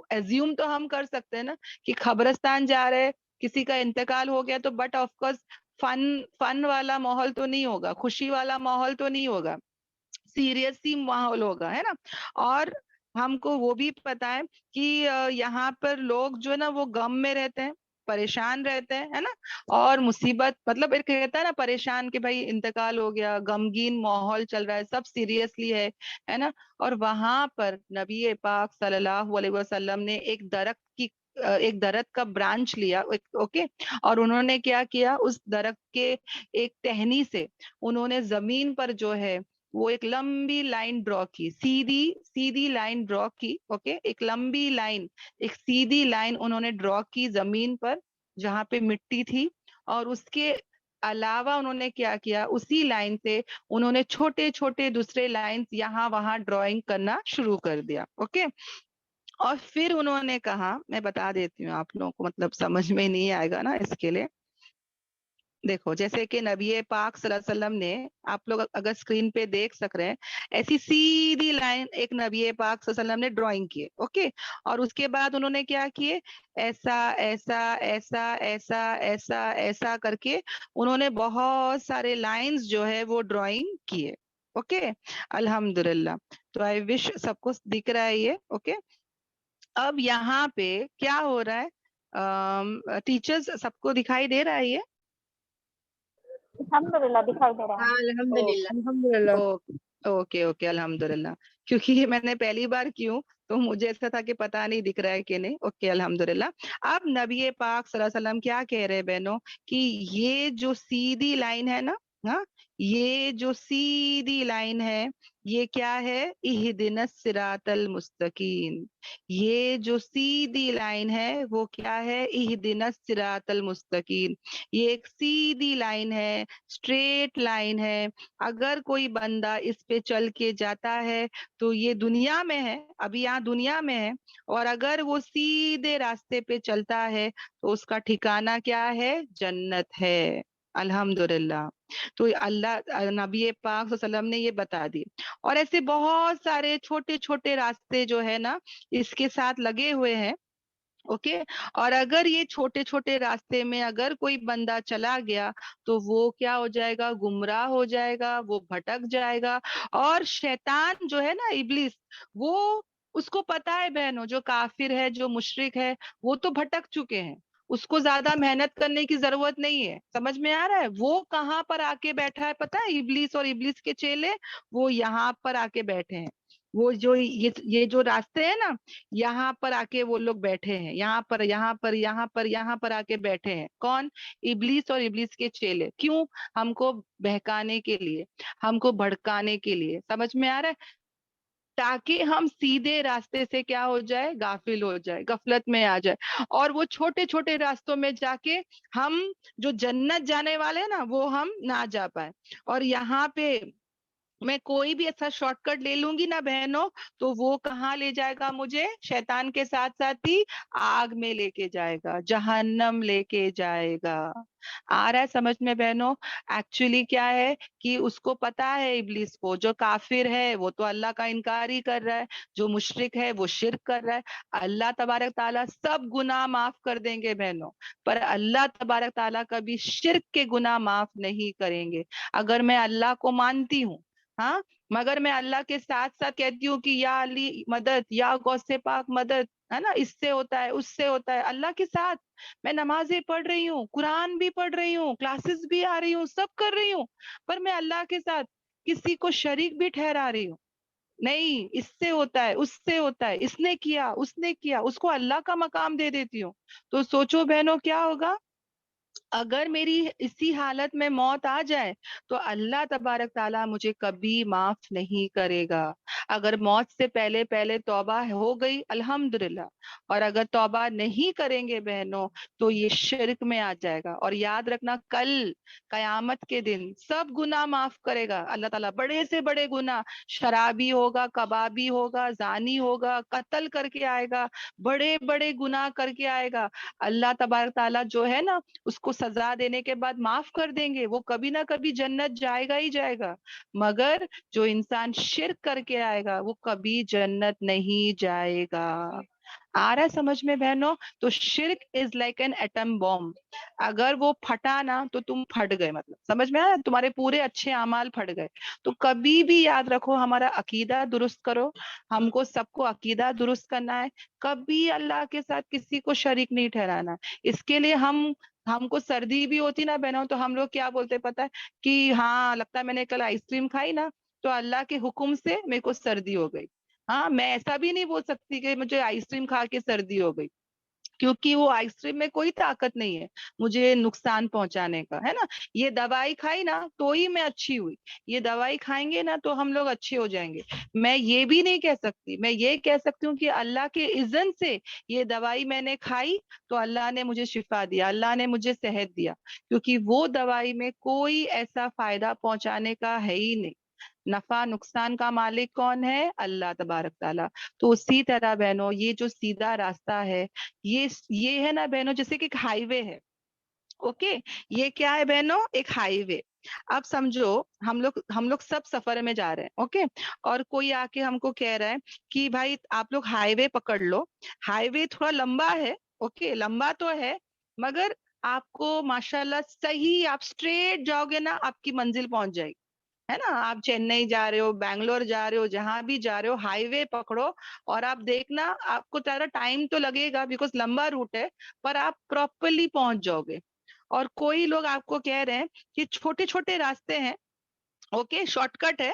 ایزیوم تو ہم کر سکتے ہیں نا کہ قبرستان جا رہے، کسی کا انتقال ہو گیا تو، بٹ آف کورس فن والا ماحول تو نہیں ہوگا، خوشی والا ماحول تو نہیں ہوگا، سیریس ہی ماحول ہوگا، ہے نا. اور ہم کو وہ بھی پتا ہے کہ یہاں پر لوگ جو ہے نا وہ غم میں رہتے ہیں، پریشان رہتے ہیں، ہے نا. اور مصیبت، مطلب ایک کہتا ہے نا پریشان کہ بھائی انتقال ہو گیا، غمگین ماحول چل رہا ہے، سب سیریسلی ہے نا. اور وہاں پر نبی پاک صلی اللہ علیہ وسلم نے ایک درخت کا برانچ لیا، اوکے. اور انہوں نے کیا کیا، اس درخت کے ایک ٹہنی سے انہوں نے زمین پر جو ہے وہ ایک لمبی لائن ڈرا کی، سیدھی لائن ڈرا کی، اوکے. ایک لمبی لائن، ایک سیدھی لائن انہوں نے ڈرا کی زمین پر جہاں پہ مٹی تھی. اور اس کے علاوہ انہوں نے کیا کیا، اسی لائن سے انہوں نے چھوٹے چھوٹے دوسرے لائنز یہاں وہاں ڈرائنگ کرنا شروع کر دیا، اوکے. اور پھر انہوں نے کہا، میں بتا دیتی ہوں آپ لوگوں کو، مطلب سمجھ میں نہیں آئے گا نا اس کے لیے. دیکھو جیسے کہ نبی پاک صلی اللہ علیہ وسلم نے، آپ لوگ اگر اسکرین پہ دیکھ سک رہے ہیں، ایسی سیدھی لائن ایک نبی پاک صلی اللہ علیہ وسلم نے ڈرائنگ کی، اوکے. اور اس کے بعد انہوں نے کیا کیے، ایسا ایسا ایسا ایسا ایسا ایسا کر کے انہوں نے بہت سارے لائنز جو ہے وہ ڈرائنگ کیے، اوکے. الحمدللہ. تو آئی وش سب کو دکھ رہا ہے یہ، اوکے. اب یہاں پہ کیا ہو رہا ہے، ٹیچرز سب کو دکھائی دے رہا ہے یہ؟ الحمدللہ دکھائی دے رہا ہے. الحمدللہ. الحمدللہ. اوکے اوکے الحمدللہ. کیونکہ یہ میں نے پہلی بار کیوں تو مجھے ایسا تھا کہ پتا نہیں دکھ رہا ہے کہ نہیں. اوکے الحمدللہ. اب نبی پاک صلی اللہ علیہ وسلم کیا کہہ رہے بہنوں کہ یہ جو سیدھی لائن ہے نا، ہاں، یہ جو سیدھی لائن ہے یہ کیا ہے، اہدنا الصراط المستقیم. یہ جو سیدھی لائن ہے وہ کیا ہے، اہدنا الصراط المستقیم. یہ ایک سیدھی لائن ہے، اسٹریٹ لائن ہے. اگر کوئی بندہ اس پہ چل کے جاتا ہے تو یہ دنیا میں ہے، ابھی یہاں دنیا میں ہے. اور اگر وہ سیدھے راستے پہ چلتا ہے تو اس کا ٹھکانہ کیا ہے، جنت ہے. الحمدللہ. تو اللہ، نبی پاک صلی اللہ علیہ وسلم نے یہ بتا دی. اور ایسے بہت سارے چھوٹے چھوٹے راستے جو ہے نا اس کے ساتھ لگے ہوئے ہیں، اوکے. اور اگر یہ چھوٹے چھوٹے راستے میں اگر کوئی بندہ چلا گیا تو وہ کیا ہو جائے گا، گمراہ ہو جائے گا، وہ بھٹک جائے گا. اور شیطان جو ہے نا، ابلیس، وہ اس کو پتا ہے بہنوں، جو کافر ہے، جو مشرک ہے، وہ تو بھٹک چکے ہیں. اس کو زیادہ محنت کرنے کی ضرورت نہیں ہے. سمجھ میں آ رہا ہے وہ کہاں پر آ کے بیٹھا ہے؟ پتا ہے، ابلیس اور ابلیس کے چیلے وہ یہاں پر آ کے بیٹھے ہیں. वो जो ये जो रास्ते हैं ना, यहाँ पर आके वो लोग बैठे हैं, यहाँ पर यहाँ पर यहाँ पर यहाँ पर आके बैठे हैं। कौन? इब्लीस और इब्लीस के चेले। क्यों? हमको बहकाने के लिए, हमको भड़काने के लिए। समझ में आ रहा है? ताकि हम सीधे रास्ते से क्या हो जाए, गाफिल हो जाए, गफलत में आ जाए, और वो छोटे छोटे रास्तों में जाके हम जो जन्नत जाने वाले हैं ना, वो हम ना जा पाए। और यहाँ पे मैं कोई भी ऐसा शॉर्टकट ले लूंगी ना बहनों, तो वो कहाँ ले जाएगा मुझे? शैतान के साथ साथ ही आग में लेके जाएगा, जहन्नम लेके जाएगा। आ रहा है समझ में बहनों? एक्चुअली क्या है कि उसको पता है, इब्लिस को, जो काफिर है वो तो अल्लाह का इनकार ही कर रहा है, जो मुशरिक है वो शिर्क कर रहा है। अल्लाह तबारक ताला सब गुनाह माफ कर देंगे बहनों, पर अल्लाह तबारक ताला कभी शिर्क के गुनाह माफ नहीं करेंगे। अगर मैं अल्लाह को मानती हूँ, हाँ, मगर मैं अल्लाह के साथ साथ कहती हूँ कि या अली मदद, या गौसे पाक मदद, है ना, इससे होता है उससे होता है, अल्लाह के साथ मैं नमाजें पढ़ रही हूँ, कुरान भी पढ़ रही हूँ, क्लासेस भी आ रही हूँ, सब कर रही हूँ, पर मैं अल्लाह के साथ किसी को शरीक भी ठहरा रही हूँ। नहीं, इससे होता है उससे होता है, इसने किया उसने किया, उसको अल्लाह का मकाम दे देती हूँ। तो सोचो बहनों क्या होगा अगर मेरी इसी हालत में मौत आ जाए, तो अल्लाह तबारक ताला मुझे कभी माफ नहीं करेगा। अगर मौत से पहले पहले तौबा हो गई, अल्हम्दुलिल्लाह, और अगर तौबा नहीं करेंगे बहनों, तो ये शिर्क में आ जाएगा। और याद रखना, कल कयामत के दिन सब गुनाह माफ करेगा अल्लाह ताला, बड़े से बड़े गुनाह, शराबी होगा, कबाबी होगा, जानी होगा, कत्ल करके आएगा, बड़े बड़े गुनाह करके आएगा, अल्लाह तबारक ताला जो है ना, उसको सजा देने के बाद माफ कर देंगे, वो कभी ना कभी जन्नत जाएगा ही जाएगा। मगर जो इंसान शिर्क करके आएगा, वो कभी जन्नत नहीं जाएगा। आ रहा है समझ में बहनों? तो शिर्क is like an atom bomb. अगर वो फटा ना, तो तुम फट गए, मतलब समझ में आया, तुम्हारे पूरे अच्छे अमाल फट गए। तो कभी भी याद रखो, हमारा अकीदा दुरुस्त करो, हमको सबको अकीदा दुरुस्त करना है, कभी अल्लाह के साथ किसी को शरीक नहीं ठहराना। इसके लिए हमको सर्दी भी होती ना बहनों, तो हम लोग क्या बोलते पता है कि हाँ, लगता है मैंने कल आइसक्रीम खाई ना, तो अल्लाह के हुक्म से मेरे को सर्दी हो गई। हाँ, मैं ऐसा भी नहीं बोल सकती कि मुझे आइसक्रीम खा के सर्दी हो गई, क्योंकि वो आइसक्रीम में कोई ताकत नहीं है मुझे नुकसान पहुंचाने का, है ना। ये दवाई खाई ना तो ही मैं अच्छी हुई, ये दवाई खाएंगे ना तो हम लोग अच्छे हो जाएंगे। मैं ये भी नहीं कह सकती, मैं ये कह सकती हूँ कि अल्लाह के इज़्ज़न से ये दवाई मैंने खाई, तो अल्लाह ने मुझे शिफा दिया, अल्लाह ने मुझे सेहत दिया, क्योंकि वो दवाई में कोई ऐसा फायदा पहुंचाने का है ही नहीं। नफा नुकसान का मालिक कौन है? अल्लाह तबारक ताला। तो उसी तरह बहनों, ये जो सीधा रास्ता है, ये है ना बहनों, जैसे कि एक हाईवे है। ओके, ये क्या है बहनों? एक हाईवे। अब समझो, हम लोग सब सफर में जा रहे हैं, ओके, और कोई आके हमको कह रहा है कि भाई आप लोग हाईवे पकड़ लो। हाईवे थोड़ा लंबा है, ओके, लंबा तो है, मगर आपको माशाल्लाह सही, आप स्ट्रेट जाओगे ना, आपकी मंजिल पहुंच जाएगी, है ना। आप चेन्नई जा रहे हो, बैंगलोर जा रहे हो, जहां भी जा रहे हो, हाईवे पकड़ो, और आप देखना, आपको ज्यादा टाइम तो लगेगा बिकॉज लंबा रूट है, पर आप प्रॉपरली पहुंच जाओगे। और कोई लोग आपको कह रहे हैं कि छोटे छोटे रास्ते हैं, ओके, शॉर्टकट है,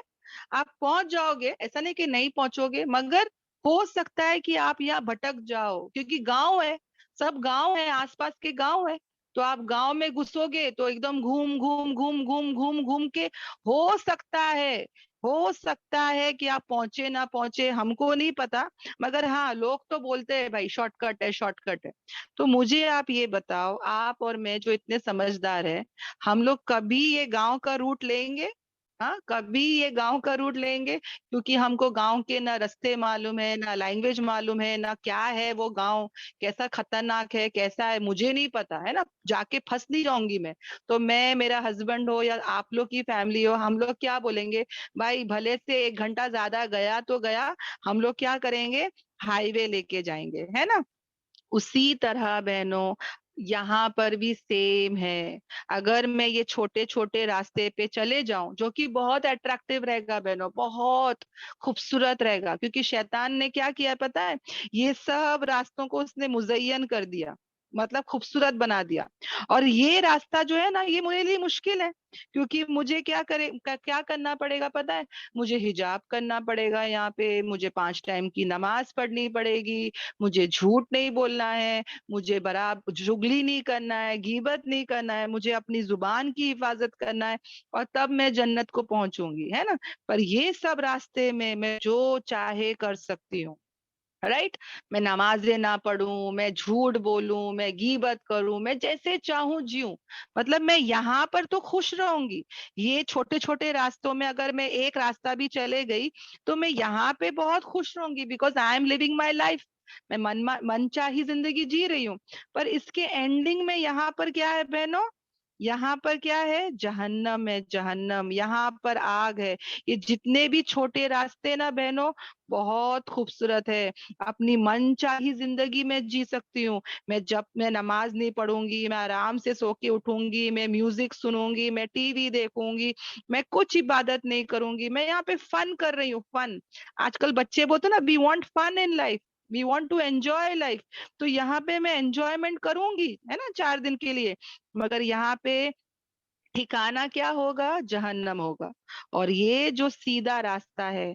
आप पहुंच जाओगे, ऐसा नहीं कि नहीं पहुंचोगे, मगर हो सकता है कि आप यहाँ भटक जाओ, क्योंकि गांव है, सब गांव है, आसपास के गांव है। तो आप गांव में घुसोगे तो एकदम घूम घूम घूम घूम घूम घूम के, हो सकता है हो सकता है कि आप पहुंचे ना पहुंचे, हमको नहीं पता, मगर हाँ, लोग तो बोलते हैं भाई शॉर्टकट है शॉर्टकट है। तो मुझे आप ये बताओ, आप और मैं जो इतने समझदार है, हम लोग कभी ये गांव का रूट लेंगे? हाँ, कभी ये गांव का रूट लेंगे? क्योंकि हमको गांव के ना रास्ते मालूम है, ना लैंग्वेज मालूम है, ना क्या है वो गांव, कैसा खतरनाक है, कैसा है, मुझे नहीं पता, है ना, जाके फंस नहीं जाऊंगी मैं। तो मैं, मेरा हस्बैंड हो या आप लोग की फैमिली हो, हम लोग क्या बोलेंगे? भाई भले से 1 घंटा ज्यादा गया तो गया, हम लोग क्या करेंगे? हाईवे लेके जाएंगे, है ना। उसी तरह बहनों, यहाँ पर भी सेम है। अगर मैं ये छोटे छोटे रास्ते पे चले जाऊं, जो कि बहुत अट्रैक्टिव रहेगा बहनों, बहुत खूबसूरत रहेगा, क्योंकि शैतान ने क्या किया है पता है? ये सब रास्तों को उसने मुजय्यन कर दिया। मतलब खूबसूरत बना दिया। और ये रास्ता जो है ना, ये मेरे लिए मुश्किल है, क्योंकि मुझे क्या करना पड़ेगा पता है? मुझे हिजाब करना पड़ेगा, यहाँ पे मुझे 5 टाइम की नमाज पढ़नी पड़ेगी, मुझे झूठ नहीं बोलना है, मुझे बराबर जुगली नहीं करना है, गीबत नहीं करना है, मुझे अपनी जुबान की हिफाजत करना है, और तब मैं जन्नत को पहुंचूंगी, है ना? पर ये सब रास्ते में मैं जो चाहे कर सकती हूँ, राइट? मैं नमाजें ना पढ़ूं, मैं झूठ बोलूं, मैं गीबत करूं, मैं जैसे चाहूं जीऊं, मतलब मैं यहाँ पर तो खुश रहूंगी। ये छोटे छोटे रास्तों में अगर मैं एक रास्ता भी चले गई तो मैं यहाँ पे बहुत खुश रहूंगी, because I am living my life. मैं मन चाही जिंदगी जी रही हूँ। पर इसके एंडिंग में यहाँ पर क्या है बहनों? यहाँ पर क्या है? जहन्नम है, जहन्नम, यहाँ पर आग है। ये जितने भी छोटे रास्ते ना बहनों, बहुत खूबसूरत है। अपनी मनचाही जिंदगी में जी सकती हूँ। मैं नमाज नहीं पढ़ूंगी, मैं आराम से सो के उठूंगी, मैं म्यूजिक सुनूंगी, मैं टीवी देखूंगी, मैं कुछ इबादत नहीं करूंगी, मैं यहाँ पे फन कर रही हूँ, फन। आजकल बच्चे बोलते ना, we want fun in life, we want to enjoy life. तो यहाँ पे मैं एंजॉयमेंट करूंगी, है ना, 4 दिन के लिए। मगर यहाँ पे ठिकाना क्या होगा? जहन्नम होगा। और ये जो सीधा रास्ता है,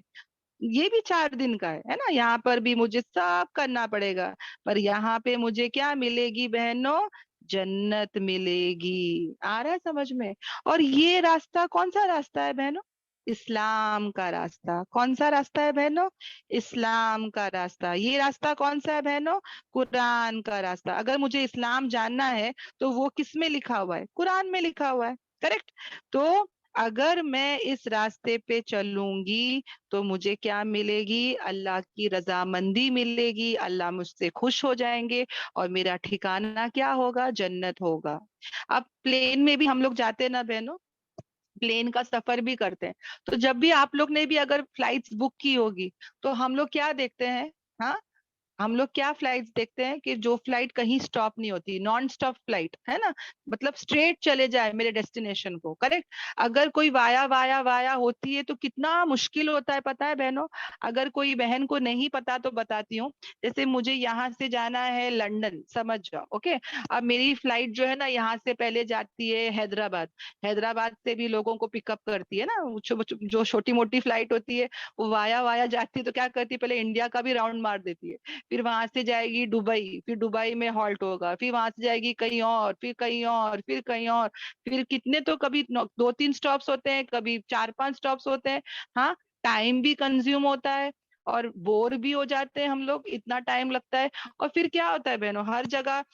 ये भी 4 दिन का है ना? यहाँ पर भी मुझे सब करना पड़ेगा, पर यहाँ पे मुझे क्या मिलेगी बहनों? जन्नत मिलेगी। आ रहा है समझ में? और ये रास्ता कौन सा रास्ता है बहनों? इस्लाम का रास्ता। कौन सा रास्ता है बहनों? इस्लाम का रास्ता। ये रास्ता कौन सा है बहनों? कुरान का रास्ता। अगर मुझे इस्लाम जानना है तो वो किस में लिखा हुआ है? कुरान में लिखा हुआ है, करेक्ट? तो अगर मैं इस रास्ते पे चलूंगी तो मुझे क्या मिलेगी? अल्लाह की रजामंदी मिलेगी, अल्लाह मुझसे खुश हो जाएंगे, और मेरा ठिकाना क्या होगा? जन्नत होगा। अब प्लेन में भी हम लोग जाते हैं ना बहनों, प्लेन का सफर भी करते हैं, तो जब भी आप लोग ने भी अगर फ्लाइट्स बुक की होगी, तो हम लोग क्या देखते हैं? हाँ, हम लोग क्या फ्लाइट्स देखते हैं कि जो फ्लाइट कहीं स्टॉप नहीं होती, नॉन स्टॉप फ्लाइट, है ना? मतलब स्ट्रेट चले जाए मेरे डेस्टिनेशन को, करेक्ट? अगर कोई वाया वाया वाया होती है तो कितना मुश्किल होता है, पता है बहनों? अगर कोई बहन को नहीं पता तो बताती हूँ। जैसे मुझे यहाँ से जाना है लंदन, समझ जाओ, ओके? अब मेरी फ्लाइट जो है ना, यहाँ से पहले जाती है हैदराबाद, हैदराबाद से भी लोगों को पिकअप करती है ना, जो छोटी मोटी फ्लाइट होती है, वो वाया वाया जाती है, तो क्या करती है? पहले इंडिया का भी राउंड मार देती है, फिर वहां से जाएगी दुबई, फिर दुबई में हॉल्ट होगा, फिर वहां से जाएगी कहीं और, फिर कहीं और, फिर कहीं और, फिर कितने तो कभी 2-3 स्टॉप्स होते हैं, कभी 4-5 स्टॉप्स होते हैं। हाँ, टाइम भी कंज्यूम होता है, और बोर भी हो जाते हैं हम लोग, इतना टाइम लगता है। और फिर क्या होता है बहनों, हर जगह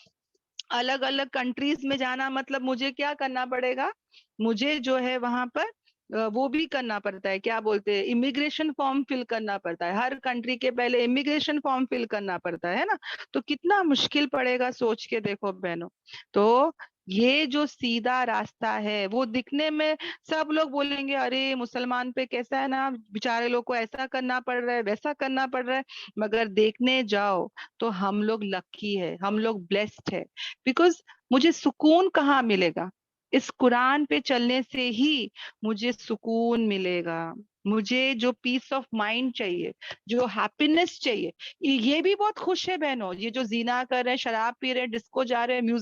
अलग अलग कंट्रीज में जाना, मतलब मुझे क्या करना पड़ेगा? मुझे जो है वहां पर वो भी करना पड़ता है, क्या बोलते हैं, इमिग्रेशन फॉर्म फिल करना पड़ता है। हर कंट्री के पहले इमिग्रेशन फॉर्म फिल करना पड़ता है ना? तो कितना मुश्किल पड़ेगा, सोच के देखो बहनों। तो ये जो सीधा रास्ता है, वो दिखने में सब लोग बोलेंगे अरे मुसलमान पे कैसा है ना, बेचारे लोग को ऐसा करना पड़ रहा है, वैसा करना पड़ रहा है। मगर देखने जाओ तो हम लोग लकी है, हम लोग ब्लेस्ड है। बिकॉज मुझे सुकून कहाँ मिलेगा? इस कुरान पे चलने से ही मुझे सुकून मिलेगा। मुझे जो पीस ऑफ माइंड चाहिए, जो हैप्पीनेस चाहिए, ये भी बहुत खुश है बहनों। ये जो जीना कर रहे हैं, शराब पी रहे हैं, डिस्को जा रहे हैं,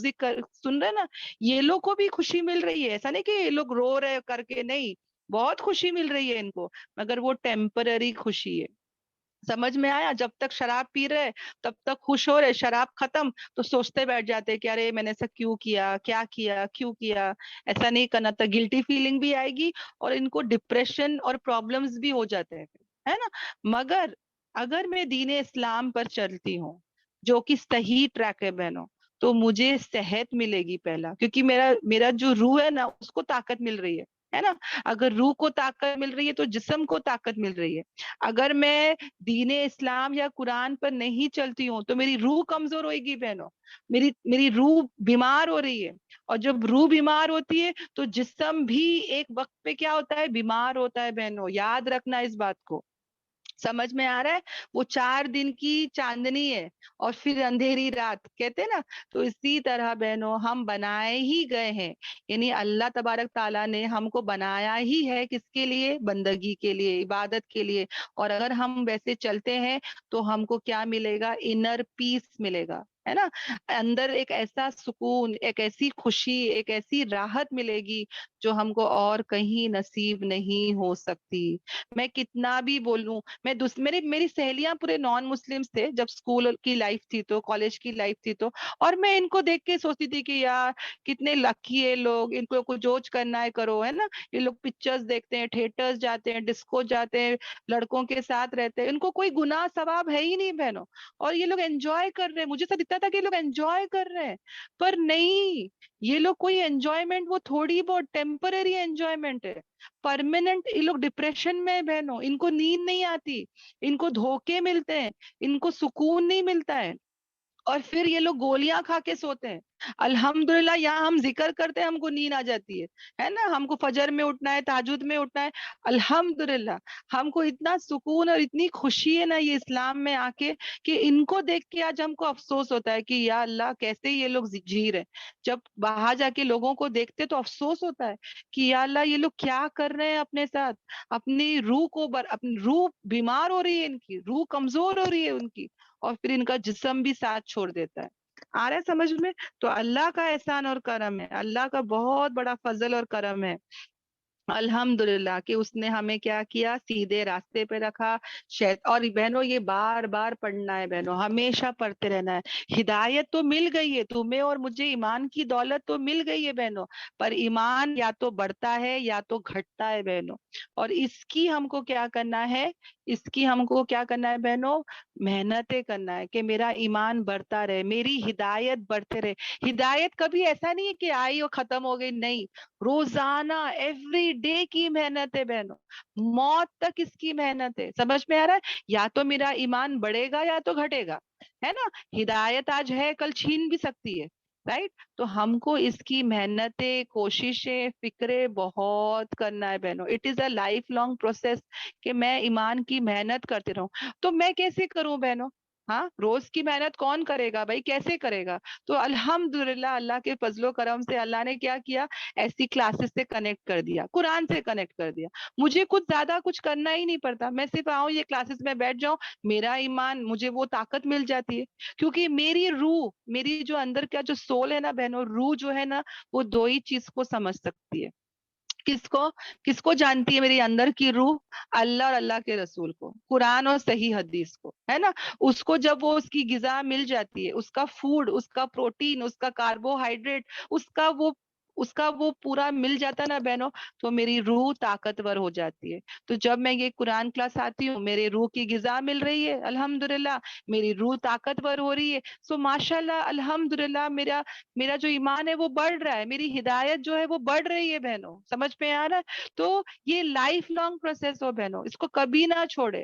सुन रहे हैं ना, ये लोग को भी खुशी मिल रही है। ऐसा नहीं कि ये लोग रो रहे करके, नहीं, बहुत खुशी मिल रही है इनको। मगर वो टेम्पररी खुशी है। समझ में आया? जब तक शराब पी रहे तब तक खुश हो रहे, शराब खत्म तो सोचते बैठ जाते कि अरे मैंने ऐसा क्यों किया, क्या किया, क्यों किया, ऐसा नहीं करना था। गिल्टी फीलिंग भी आएगी, और इनको डिप्रेशन और प्रॉब्लम्स भी हो जाते हैं, है ना? मगर अगर मैं दीने इस्लाम पर चलती हूँ, जो कि सही ट्रैक है बहनों, तो मुझे सेहत मिलेगी पहला, क्योंकि मेरा मेरा जो रूह है ना, उसको ताकत मिल रही है ना? अगर रूह को ताकत मिल रही है तो जिस्म को ताकत मिल रही है। अगर मैं दीने इस्लाम या कुरान पर नहीं चलती हूँ तो मेरी रूह कमजोर होगी बहनों, मेरी मेरी रूह बीमार हो रही है। और जब रूह बीमार होती है तो जिस्म भी एक वक्त पे क्या होता है? बीमार होता है बहनों। याद रखना इस बात को। समझ में आ रहा है? वो 4 दिन की चांदनी है और फिर अंधेरी रात, कहते हैं ना। तो इसी तरह बहनों हम बनाए ही गए हैं, यानी अल्लाह तबारक ताला ने हमको बनाया ही है, किसके लिए? बंदगी के लिए, इबादत के लिए। और अगर हम वैसे चलते हैं तो हमको क्या मिलेगा? इनर पीस मिलेगा। ہے نا, اندر ایک ایسا سکون, ایک ایسی خوشی, ایک ایسی راحت ملے گی جو ہم کو اور کہیں نصیب نہیں ہو سکتی. میں کتنا بھی بولوں, میری سہیلیاں پورے نان مسلمس تھے جب اسکول کی لائف تھی تو, کالج کی لائف تھی تو, اور میں ان کو دیکھ کے سوچتی تھی کہ یار کتنے لکی ہے لوگ, ان کو کچھ جوج کرنا ہے کرو, ہے نا. یہ لوگ پکچرز دیکھتے ہیں, تھیٹرز جاتے ہیں, ڈسکو جاتے ہیں, لڑکوں کے ساتھ رہتے ہیں, ان کو کوئی گناہ ثواب ہے ہی نہیں بہنوں, اور یہ لوگ انجوائے کر رہے ہیں. مجھے سب دکھتا تھا کہ یہ لوگ انجوائے کر رہے ہیں, پر نہیں, یہ لوگ کوئی انجوائمنٹ, وہ تھوڑی بہت ٹیمپرری انجوائمنٹ ہے. پرماننٹ یہ لوگ ڈپریشن میں بہنوں, ان کو نیند نہیں آتی, ان کو دھوکے ملتے ہیں, ان کو سکون نہیں ملتا ہے, اور پھر یہ لوگ گولیاں کھا کے سوتے ہیں. الحمدللہ یہاں ہم ذکر کرتے ہیں, ہم کو نیند آ جاتی ہے نا, ہم کو فجر میں اٹھنا ہے, تہجد میں اٹھنا ہے, الحمدللہ ہم کو اتنا سکون اور اتنی خوشی ہے نا یہ اسلام میں آ کے, کہ ان کو دیکھ کے آج ہم کو افسوس ہوتا ہے کہ یا اللہ کیسے یہ لوگ جی رہے. جب باہر جا کے لوگوں کو دیکھتے تو افسوس ہوتا ہے کہ یا اللہ یہ لوگ کیا کر رہے ہیں اپنے ساتھ, اپنی روح کو اپنی روح بیمار ہو رہی ہے, ان کی روح کمزور ہو رہی ہے ان کی, اور پھر ان کا جسم بھی ساتھ چھوڑ دیتا ہے. آ رہا ہے سمجھ میں؟ تو اللہ کا احسان اور کرم ہے, اللہ کا بہت بڑا فضل اور کرم ہے الحمدللہ, کہ اس نے ہمیں کیا کیا, سیدھے راستے پہ رکھا. اور بہنوں یہ بار بار پڑھنا ہے بہنوں, ہمیشہ پڑھتے رہنا ہے. ہدایت تو مل گئی ہے تمہیں اور مجھے, ایمان کی دولت تو مل گئی ہے بہنوں, پر ایمان یا تو بڑھتا ہے یا تو گھٹتا ہے بہنوں. اور اس کی ہم کو کیا کرنا ہے, اس کی ہم کو کیا کرنا ہے بہنوں, محنتیں کرنا ہے کہ میرا ایمان بڑھتا رہے, میری ہدایت بڑھتے رہے. ہدایت کبھی ایسا نہیں ہے کہ آئی اور ختم ہو گئی, نہیں, روزانہ ایوری ڈے کی محنت ہے بہنوں, موت تک اس کی محنت ہے. سمجھ میں آ رہا ہے؟ یا تو میرا ایمان بڑھے گا یا تو گھٹے گا, ہے نا. ہدایت آج ہے کل چھین بھی سکتی ہے, رائٹ. تو ہم کو اس کی محنتیں, کوششیں, فکریں بہت کرنا ہے بہنوں. It is a life long process کہ میں ایمان کی محنت کرتے رہوں. تو میں کیسے کروں بہنوں, ہاں, روز کی محنت کون کرے گا بھائی, کیسے کرے گا؟ تو الحمدللہ اللہ کے فضل و کرم سے اللہ نے کیا کیا, ایسی کلاسز سے کنیکٹ کر دیا, قرآن سے کنیکٹ کر دیا. مجھے کچھ زیادہ کچھ کرنا ہی نہیں پڑتا, میں صرف آؤں یہ کلاسز میں بیٹھ جاؤں, میرا ایمان, مجھے وہ طاقت مل جاتی ہے. کیونکہ میری روح, میری جو اندر کا جو سول ہے نا بہنوں, روح جو ہے نا, وہ دو ہی چیز کو سمجھ سکتی ہے. کس کو جانتی ہے میری اندر کی روح؟ اللہ اور اللہ کے رسول کو, قرآن اور صحیح حدیث کو, ہے نا. اس کو جب وہ اس کی غذا مل جاتی ہے, اس کا فوڈ, اس کا پروٹین, اس کا کاربوہائیڈریٹ, اس کا وہ پورا مل جاتا ہے نا بہنوں, تو میری روح طاقتور ہو جاتی ہے. تو جب میں یہ قرآن کلاس آتی ہوں, میرے روح کی غذا مل رہی ہے الحمدللہ, میری روح طاقتور ہو رہی ہے. سو ماشاءاللہ الحمدللہ میرا جو ایمان ہے وہ بڑھ رہا ہے, میری ہدایت جو ہے وہ بڑھ رہی ہے بہنوں. سمجھ میں آ رہا ہے؟ تو یہ لائف لانگ پروسیس ہو بہنوں, اس کو کبھی نہ چھوڑے.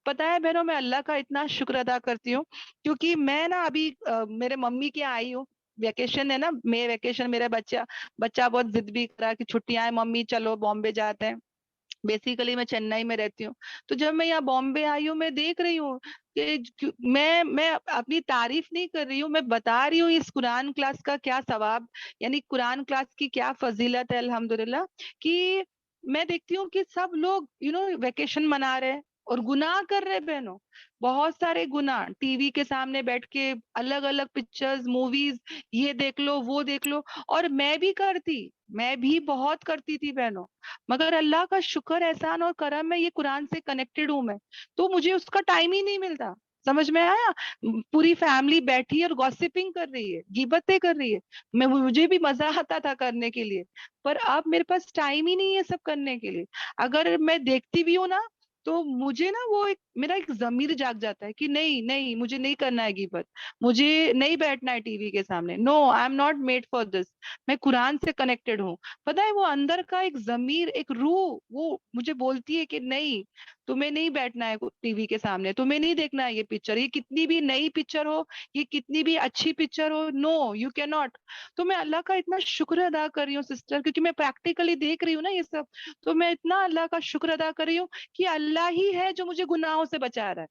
پتا ہے بہنوں, میں اللہ کا اتنا شکر ادا کرتی ہوں, کیونکہ میں نا ابھی میرے ممی کے آئی ہوں, ویکیشن ہے نا, میں ویکیشن, میرا بچہ بہت ضد بھی کرا کہ چھٹیاں ہیں ممی چلو بامبے جاتے ہیں. بیسیکلی میں چنئی میں رہتی ہوں. تو جب میں یہاں بامبے آئی ہوں, میں دیکھ رہی ہوں کہ میں اپنی تعریف نہیں کر رہی ہوں, میں بتا رہی ہوں اس قرآن کلاس کا کیا ثواب, یعنی قرآن کلاس کی کیا فضیلت ہے الحمدللہ. کہ میں دیکھتی ہوں کہ سب لوگ ویکیشن منا رہے ہیں اور گناہ کر رہے بہنوں, بہت سارے گناہ, ٹی وی کے سامنے بیٹھ کے الگ الگ پکچرز, موویز, یہ دیکھ لو وہ دیکھ لو. اور میں بھی بہت کرتی تھی بہنوں, مگر اللہ کا شکر احسان اور کرم ہے, یہ قرآن سے کنیکٹڈ ہوں میں, تو مجھے اس کا ٹائم ہی نہیں ملتا. سمجھ میں آیا؟ پوری فیملی بیٹھی اور گوسپنگ کر رہی ہے, غیبتیں کر رہی ہے, مجھے بھی مزہ آتا تھا کرنے کے لیے, پر اب میرے پاس ٹائم ہی نہیں ہے سب کرنے کے لیے. اگر میں دیکھتی بھی ہوں نا, تو مجھے نا وہ میرا ایک ضمیر جاگ جاتا ہے کہ نہیں مجھے نہیں کرنا ہے غیبت, مجھے نہیں بیٹھنا ہے ٹی وی کے سامنے. No, I'm not made for this. میں قرآن سے کنیکٹڈ ہوں. پتہ ہے وہ اندر کا ایک ضمیر, ایک روح, وہ مجھے بولتی ہے کہ نہیں, تمہیں نہیں بیٹھنا ہے ٹی وی کے سامنے, تمہیں نہیں دیکھنا ہے یہ پکچر, یہ کتنی بھی نئی پکچر ہو, یہ کتنی بھی اچھی پکچر ہو, نو یو کین ناٹ. تو میں اللہ کا اتنا شکر ادا کر رہی ہوں سسٹر, کیونکہ میں پریکٹیکلی دیکھ رہی ہوں نا یہ سب, تو میں اتنا اللہ کا شکر ادا کر رہی ہوں کہ اللہ ہی ہے جو مجھے گناہوں سے بچا رہا ہے.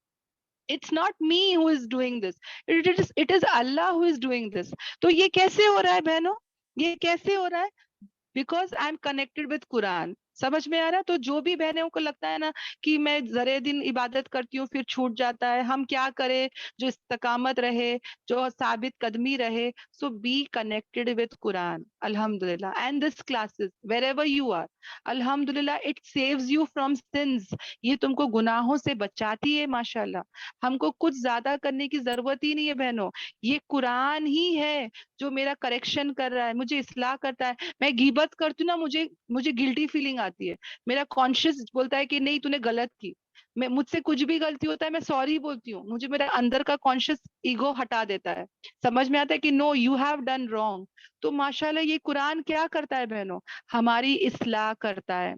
It's not me who is doing this. It is Allah who is doing this. تو یہ کیسے ہو رہا ہے بہنوں, یہ کیسے ہو رہا ہے؟ Because I'm connected with Quran. समझ में आ रहा है? तो जो भी बहनों को लगता है ना कि मैं जरे दिन इबादत करती हूँ फिर छूट जाता है, हम क्या करें जो इस्तकामत रहे, जो साबित कदमी रहे? So be connected with Quran, अल्हम्दुलिल्लाह, and this classes wherever you are, अल्हम्दुलिल्लाह, it saves you from sins. ये तुमको गुनाहों से बचाती है माशाल्लाह। हमको कुछ ज्यादा करने की जरूरत ही नहीं है बहनों, ये कुरान ही है जो मेरा करेक्शन कर रहा है, मुझे इस्लाह करता है। मैं गीबत करती हूँ ना, मुझे मुझे गिल्टी फीलिंग आती है, मेरा कॉन्शियस बोलता है कि नहीं तूने गलत की। मैं मुझसे कुछ भी गलती होता है मैं सॉरी बोलती हूँ, मुझे मेरा अंदर का कॉन्शियस ईगो हटा देता है, समझ में आता है कि no you have done wrong. तो माशाल्लाह ये कुरान क्या करता है बहनों, हमारी इस्लाह करता है,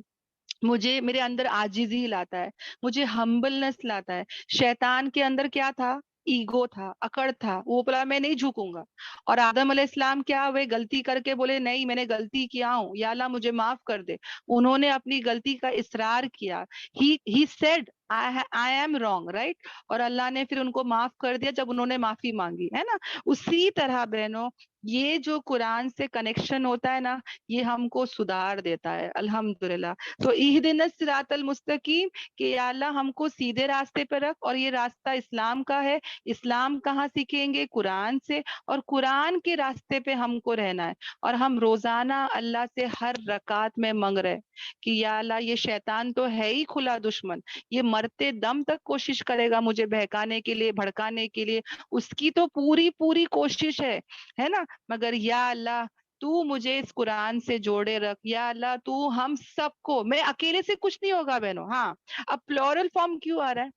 मुझे मेरे अंदर आजिजी लाता है, मुझे हम्बलनेस लाता है। शैतान के अंदर क्या था? ईगो था, अकड़ था, वो बोला मैं नहीं झुकूंगा। और आदम अलैहिस्सलाम क्या, वे गलती करके बोले नहीं मैंने गलती किया हूँ या अल्लाह मुझे माफ कर दे। उन्होंने अपनी गलती का इसरार किया, he said I am wrong, right? और अल्लाह ने फिर उनको माफ कर दिया जब उन्होंने माफी मांगी, है ना? उसी तरह बहनों ये जो कुरान से कनेक्शन होता है ना, ये हमको सुधार देता है, अल्हम्दुलिल्लाह। तो इहदिनस सिरातल मुस्तकीम, कि या अल्लाह हमको सीधे रास्ते पर रख, और ये रास्ता इस्लाम का है। इस्लाम कहाँ सीखेंगे? कुरान से, और कुरान के रास्ते पे हमको रहना है। और हम रोजाना अल्लाह से हर रकात में मांग रहे कि या अल्लाह ये शैतान तो है ही खुला दुश्मन, ये मरते दम तक कोशिश करेगा मुझे बहकाने के लिए, भड़काने के लिए, उसकी तो पूरी पूरी कोशिश है ना? मगर या अल्लाह तू मुझे इस कुरान से जोड़े रख, या अल्लाह तू हम सबको, मैं अकेले से कुछ नहीं होगा बहनों। हाँ, अब प्लोरल फॉर्म क्यों आ रहा है?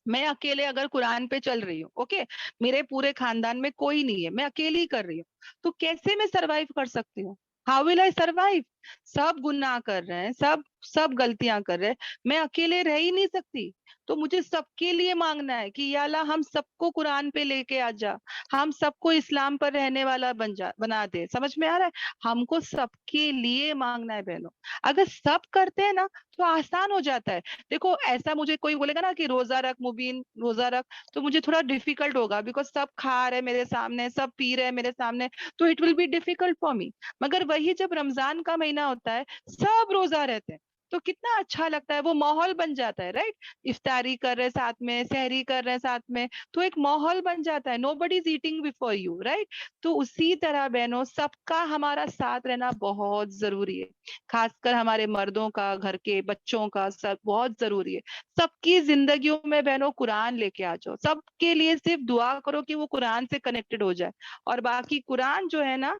मैं अकेले अगर कुरान पे चल रही हूँ, ओके, मेरे पूरे खानदान में कोई नहीं है, मैं अकेली कर रही हूँ, तो कैसे मैं सरवाइव कर सकती हूँ? How will I survive? सब गुनाह कर रहे हैं, सब सब गलतियां कर रहे हैं, मैं अकेले रह ही नहीं सकती। तो मुझे सबके लिए मांगना है कि या अल्लाह हम सबको कुरान पे लेके आ जा, हम सबको इस्लाम पर रहने वाला बना दे। समझ में आ रहा है? हमको सबके लिए मांगना है बहनों। अगर सब करते हैं ना तो आसान हो जाता है। देखो ऐसा मुझे कोई बोलेगा ना कि रोजा रख मुबीन, रोजा रख, तो मुझे थोड़ा डिफिकल्ट होगा, बिकॉज सब खा रहे मेरे सामने, सब पी रहे मेरे सामने, तो it will be difficult for me. मगर वही जब रमजान का महीना होता है, सब रोजा रहते हैं, तो कितना अच्छा लगता है, वो माहौल बन जाता है, राइट? इफ्तारी कर रहे साथ में, सहरी कर रहे साथ में, तो एक माहौल बन जाता है, nobody is eating before you, right? तो उसी तरह बहनों सबका हमारा साथ रहना बहुत जरूरी है, खासकर हमारे मर्दों का, घर के बच्चों का, सब बहुत जरूरी है। सबकी जिंदगियों में बहनों कुरान लेके आ जाओ, सबके लिए सिर्फ दुआ करो कि वो कुरान से कनेक्टेड हो जाए, और बाकी कुरान जो है ना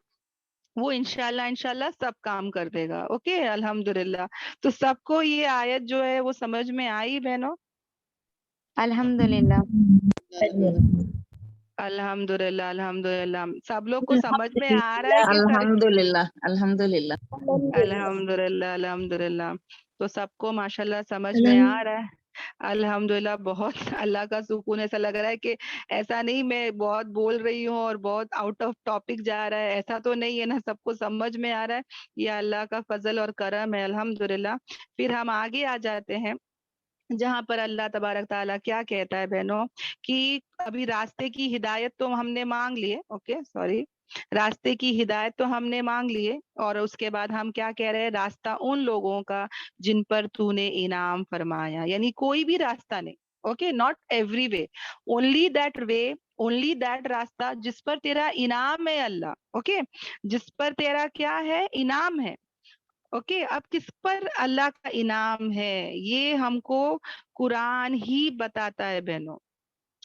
वो इंशाल्लाह इंशाल्लाह सब काम कर देगा। ओके, अल्हम्दुलिल्लाह। तो सबको ये आयत जो है वो समझ में आई बहनों? अल्हम्दुलिल्लाह। अल्हम्दुलिल्लाह, अल्हम्दुलिल्लाह। सब लोग को समझ में आ रहा है कि सर? अल्हम्दुलिल्लाह अल्हम्दुलिल्लाह। अल्हम्दुलिल्लाह, अल्हम्दुलिल्लाह। तो सबको माशाल्लाह समझ में आ रहा है, अल्हम्दुलिल्लाह। बहुत अल्लाह का सुकून, ऐसा लग रहा है कि ऐसा नहीं मैं बहुत बोल रही हूँ और बहुत आउट ऑफ टॉपिक जा रहा है, ऐसा तो नहीं है ना, सबको समझ में आ रहा है। ये अल्लाह का फजल और करम है, अल्हम्दुलिल्लाह। फिर हम आगे आ जाते हैं जहां पर अल्लाह तबारक ताला क्या कहता है बहनों, कि अभी रास्ते की हिदायत तो हमने मांग ली है, ओके सॉरी, रास्ते की हिदायत तो हमने मांग ली है, और उसके बाद हम क्या कह रहे हैं, रास्ता उन लोगों का जिन पर तूने इनाम फरमाया, यानी कोई भी रास्ता नहीं, okay, not every way, only that way, only that रास्ता जिस पर तेरा इनाम है अल्लाह, ओके, जिस पर तेरा क्या है, इनाम है। ओके, अब किस पर अल्लाह का इनाम है, ये हमको कुरान ही बताता है बहनों।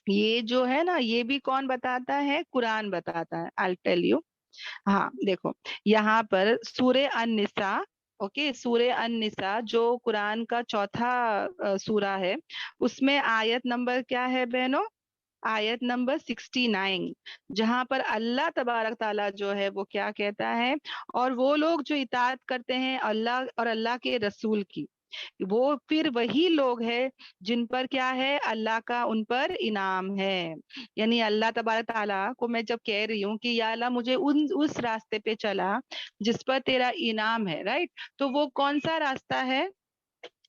ये जो है ना, ये भी कौन बताता है? कुरान बताता है। I tell you. हाँ देखो, यहाँ पर सूरे अन-निसा, ओके, सूरे अन-निसा जो कुरान का चौथा सूरा है, उसमें आयत नंबर क्या है बहनों? आयत नंबर 69, जहां पर अल्लाह तबारक ताला जो है वो क्या कहता है, और वो लोग जो इताअत करते हैं अल्लाह और अल्लाह के रसूल की, वो फिर वही लोग हैं जिन पर क्या है, अल्लाह का उन पर इनाम है। यानी अल्लाह तबारक ताला को मैं जब कह रही हूँ कि या अल्लाह मुझे उस रास्ते पे चला जिस पर तेरा इनाम है, राइट? तो वो कौन सा रास्ता है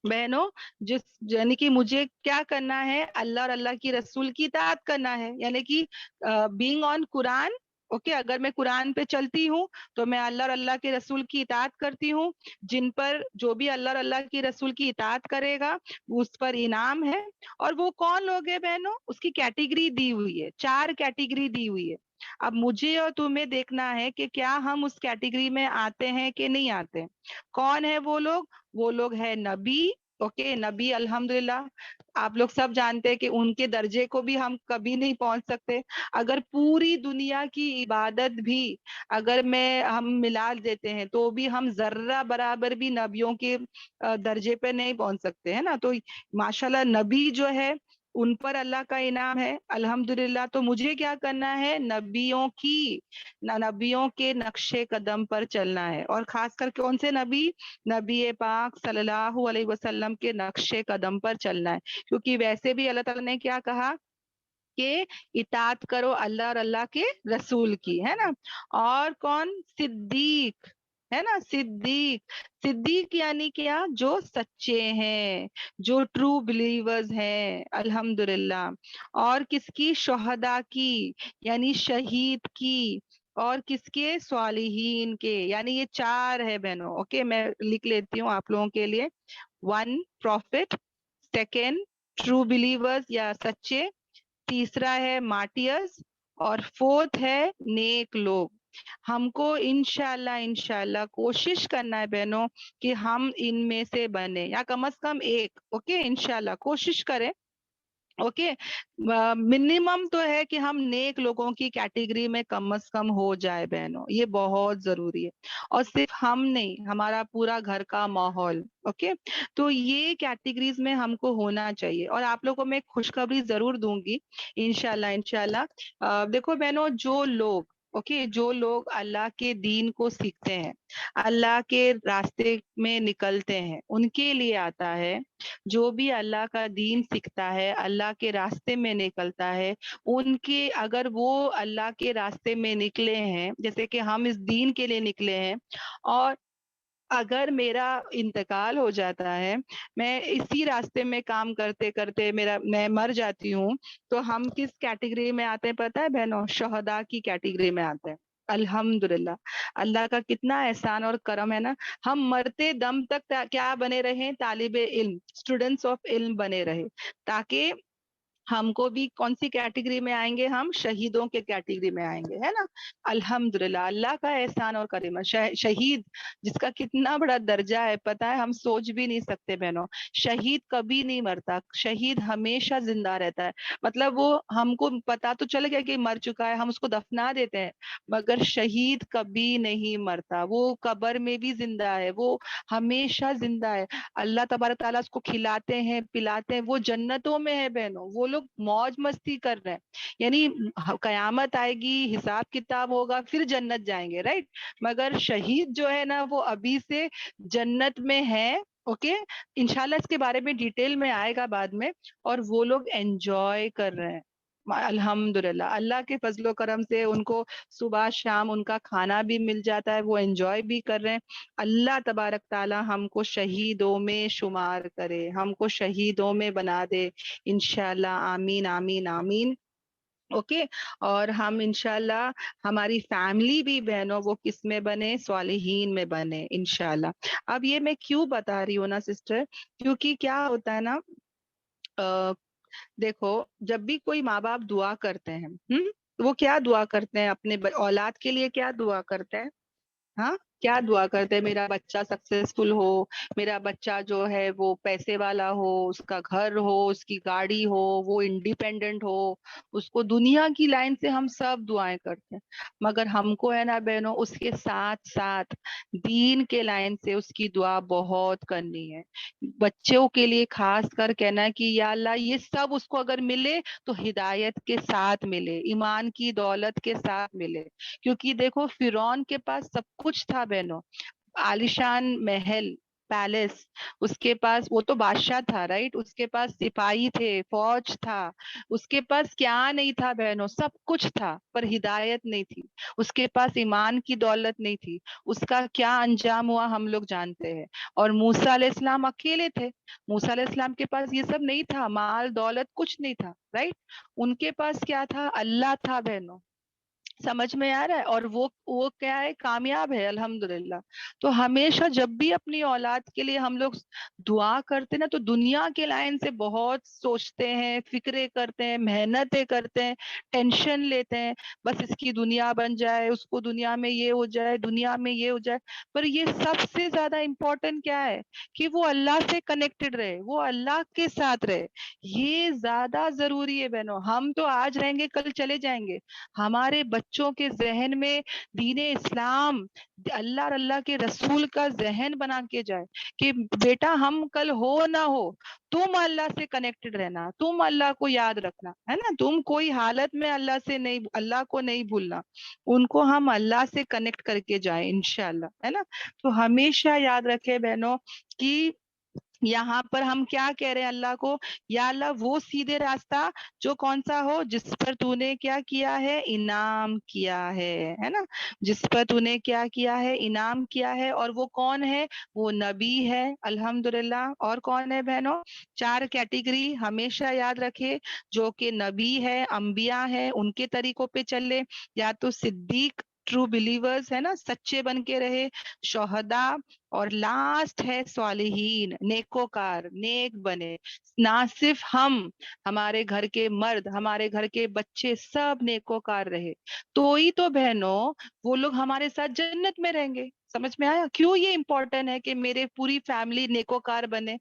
बहनों? जिस, यानी कि मुझे क्या करना है, अल्लाह और अल्लाह की रसूल की इताअत करना है, यानी कि बीइंग ऑन कुरान, ओके अगर मैं कुरान पे चलती हूँ तो मैं अल्लाह और अल्लाह के रसूल की इताअत करती हूँ। जिन पर जो भी अल्लाह और अल्लाह की रसूल की इताअत करेगा उस पर इनाम है। और वो कौन लोग हैं बहनों, उसकी कैटेगरी दी हुई है, 4 कैटेगरी दी हुई है। अब मुझे और तुम्हें देखना है कि क्या हम उस कैटेगरी में आते हैं कि नहीं आते हैं। कौन है वो लोग? वो लोग है नबी। ओके नबी अल्हम्दुलिल्लाह आप लोग सब जानते हैं कि उनके दर्जे को भी हम कभी नहीं पहुंच सकते। अगर पूरी दुनिया की इबादत भी अगर मैं हम मिला देते हैं तो भी हम जर्रा बराबर भी नबियों के दर्जे पे नहीं पहुंच सकते है ना। तो माशाल्लाह नबी जो है उन पर अल्लाह का इनाम है अल्हम्दुलिल्लाह। तो मुझे क्या करना है, नबियों के नक्शे कदम पर चलना है। और खासकर कौन से नबी? नबी पाक सल्लल्लाहु अलैहि वसल्लम के नक्शे कदम पर चलना है। क्योंकि वैसे भी अल्लाह ताला ने क्या कहा कि इताअत करो अल्लाह और अल्लाह के रसूल की, है ना। और कौन? सिद्दीक, है ना, सिद्दीक। सिद्दीक यानी क्या? जो सच्चे हैं, जो ट्रू बिलीवर्स हैं अल्हम्दुलिल्लाह। और किसकी? शुहदा की, यानी शहीद की। और किसके? स्वालिहीन के। यानी ये 4 है बहनों। ओके मैं लिख लेती हूँ आप लोगों के लिए। 1 प्रॉफिट, सेकेंड ट्रू बिलीवर्स या सच्चे, तीसरा है मार्टियर्स, और फोर्थ है नेक लोग। हमको इंशाल्लाह इंशाल्लाह कोशिश करना है बहनों कि हम इनमें से बने, या कम से कम एक। ओके इंशाल्लाह कोशिश करें। ओके मिनिमम तो है कि हम नेक लोगों की कैटेगरी में कम से कम हो जाए बहनों, ये बहुत जरूरी है। और सिर्फ हम नहीं, हमारा पूरा घर का माहौल। ओके तो ये कैटेगरीज में हमको होना चाहिए। और आप लोगों को मैं खुशखबरी जरूर दूंगी इंशाल्लाह इंशाल्लाह। देखो बहनों जो लोग जो लोग अल्लाह के दीन को सीखते हैं, अल्लाह के रास्ते में निकलते हैं, उनके लिए आता है। जो भी अल्लाह का दीन सीखता है, अल्लाह के रास्ते में निकलता है, उनके अगर वो अल्लाह के रास्ते में निकले हैं, जैसे कि हम इस दीन के लिए निकले हैं, और अगर मेरा इंतकाल हो जाता है, मैं इसी रास्ते में काम करते करते मैं मर जाती हूँ, तो हम किस कैटेगरी में आते हैं पता है बहनों? शहदा की कैटेगरी में आते हैं। अल्हम्दुलिल्लाह अल्लाह का कितना एहसान और करम है ना। हम मरते दम तक क्या बने रहे? तालिबे इल्म, स्टूडेंट्स ऑफ इल्म बने रहे, ताकि हमको भी कौन सी कैटेगरी में आएंगे? हम शहीदों के कैटेगरी में आएंगे, है ना। अल्हम्दुलिल्लाह अल्लाह का एहसान और करीम है। शहीद जिसका कितना बड़ा दर्जा है पता है, हम सोच भी नहीं सकते बहनों। शहीद कभी नहीं मरता, शहीद हमेशा जिंदा रहता है। मतलब वो हमको पता तो चल गया कि मर चुका है, हम उसको दफना देते हैं, मगर शहीद कभी नहीं मरता। वो कब्र में भी जिंदा है, वो हमेशा जिंदा है। अल्लाह तबारक ताला उसको खिलाते हैं पिलाते हैं, वो जन्नतों में है बहनों। वो लोग मौज मस्ती कर रहे हैं, यानी कयामत आएगी, हिसाब किताब होगा, फिर जन्नत जाएंगे, राइट। मगर शहीद जो है ना वो अभी से जन्नत में है। ओके इंशाल्लाह इसके बारे में डिटेल में आएगा बाद में। और वो लोग एंजॉय कर रहे हैं अल्हम्दुलिल्लाह। अल्लाह के फजलो करम से उनको सुबह शाम उनका खाना भी मिल जाता है, वो एंजॉय भी कर रहे हैं। अल्लाह तबारक ताला हमको शहीदों में शुमार करे, हमको शहीदों में बना दे इंशाल्लाह। आमीन आमीन आमीन। ओके और हम इंशाल्लाह हमारी फैमिली भी बहनों वो किस में बने? स्वालिहीन में बने इंशाल्लाह। अब ये मैं क्यों बता रही हूँ ना सिस्टर, क्योंकि क्या होता है ना, अ, देखो जब भी कोई माँ बाप दुआ करते हैं, वो क्या दुआ करते हैं अपने औलाद के लिए? क्या दुआ करते हैं? हाँ क्या दुआ करते हैं? मेरा बच्चा सक्सेसफुल हो, मेरा बच्चा जो है वो पैसे वाला हो, उसका घर हो, उसकी गाड़ी हो, वो इंडिपेंडेंट हो, उसको दुनिया की लाइन से हम सब दुआएं करते हैं। मगर हमको है ना बहनों उसके साथ साथ दीन के लाइन से उसकी दुआ बहुत करनी है। बच्चों के लिए खास कर कहना है कि या अल्लाह ये सब उसको अगर मिले तो हिदायत के साथ मिले, ईमान की दौलत के साथ मिले। क्योंकि देखो फिरौन के पास सब कुछ था बहनों, आलिशान महल, पैलेस, उसके पास वो तो बादशाह था, राइट। उसके पास सिपाही थे, फौज था, उसके पास क्या नहीं था बहनों? सब कुछ था, पर हिदायत नहीं थी। उसके पास ईमान की दौलत नहीं थी। उसका क्या अंजाम हुआ हम लोग जानते हैं। और मूसा अलैहिस्सलाम अकेले थे, मूसा अलैहिस्सलाम के पास ये सब नहीं था, माल दौलत कुछ नहीं था, राइट। उनके पास क्या था? अल्लाह था बहनों। समझ में आ रहा है? और वो क्या है, कामयाब है अल्हम्दुलिल्लाह। तो हमेशा जब भी अपनी औलाद के लिए हम लोग दुआ करते हैं ना, तो दुनिया के लाइन से बहुत सोचते हैं, फिक्रे करते हैं, मेहनतें करते हैं, टेंशन लेते हैं, बस इसकी दुनिया बन जाए, उसको दुनिया में ये हो जाए, दुनिया में ये हो जाए। पर ये सबसे ज्यादा इम्पोर्टेंट क्या है, कि वो अल्लाह से कनेक्टेड रहे, वो अल्लाह के साथ रहे। ये ज्यादा जरूरी है बहनों। हम तो आज रहेंगे, कल चले जाएंगे। हमारे बच्चों के जहन में दीने इस्लाम, अल्लाह और अल्लाह के रसूल का जहन बना के जाए, कि बेटा हम कल हो ना हो, तुम अल्लाह से कनेक्टेड रहना, तुम अल्लाह को याद रखना, है ना, तुम कोई हालत में अल्लाह से नहीं, अल्लाह को नहीं भूलना। उनको हम अल्लाह से कनेक्ट करके जाए इंशाल्लाह, है ना। तो हमेशा याद रखे बहनों कि यहाँ पर हम क्या कह रहे हैं अल्लाह को, या अल्लाह वो सीधे रास्ता जो कौन सा हो, जिस पर तूने क्या किया है, इनाम किया है ना, जिस पर तूने क्या किया है, इनाम किया है। और वो कौन है, वो नबी है अल्हम्दुलिल्लाह। और कौन है बहनों, चार कैटेगरी हमेशा याद रखे, जो कि नबी है, अंबिया है, उनके तरीकों पे चले, या तो सिद्दीक ट्रू बिलीवर्स है ना, सच्चे बन के रहे, शोहदा, और लास्ट है स्वालिहीन, नेकोकार, नेक बने। ना सिर्फ हम, हमारे घर के मर्द, हमारे घर के बच्चे सब नेकोकार रहे, तो ही तो बहनों वो लोग हमारे साथ जन्नत में रहेंगे। समझ में आया क्यों ये इंपॉर्टेंट है कि मेरे पूरी फैमिली नेकोकार बने?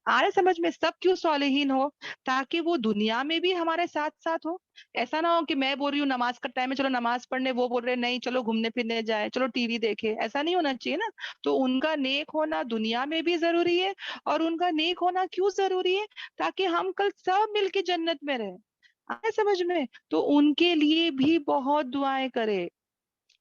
आ रहा है समझ में, सब क्यों सालेहीन हो, ताकि वो दुनिया में भी हमारे साथ साथ हो। ऐसा ना हो कि मैं बोल रही हूँ नमाज का टाइम है चलो नमाज पढ़ने, वो बोल रहे नहीं चलो घूमने फिरने जाए, चलो टीवी देखे, ऐसा नहीं होना चाहिए ना। तो उनका नेक होना दुनिया में भी जरूरी है, और उनका नेक होना क्यों जरूरी है, ताकि हम कल सब मिलके जन्नत में रहे। आए समझ में? तो उनके लिए भी बहुत दुआएं करें,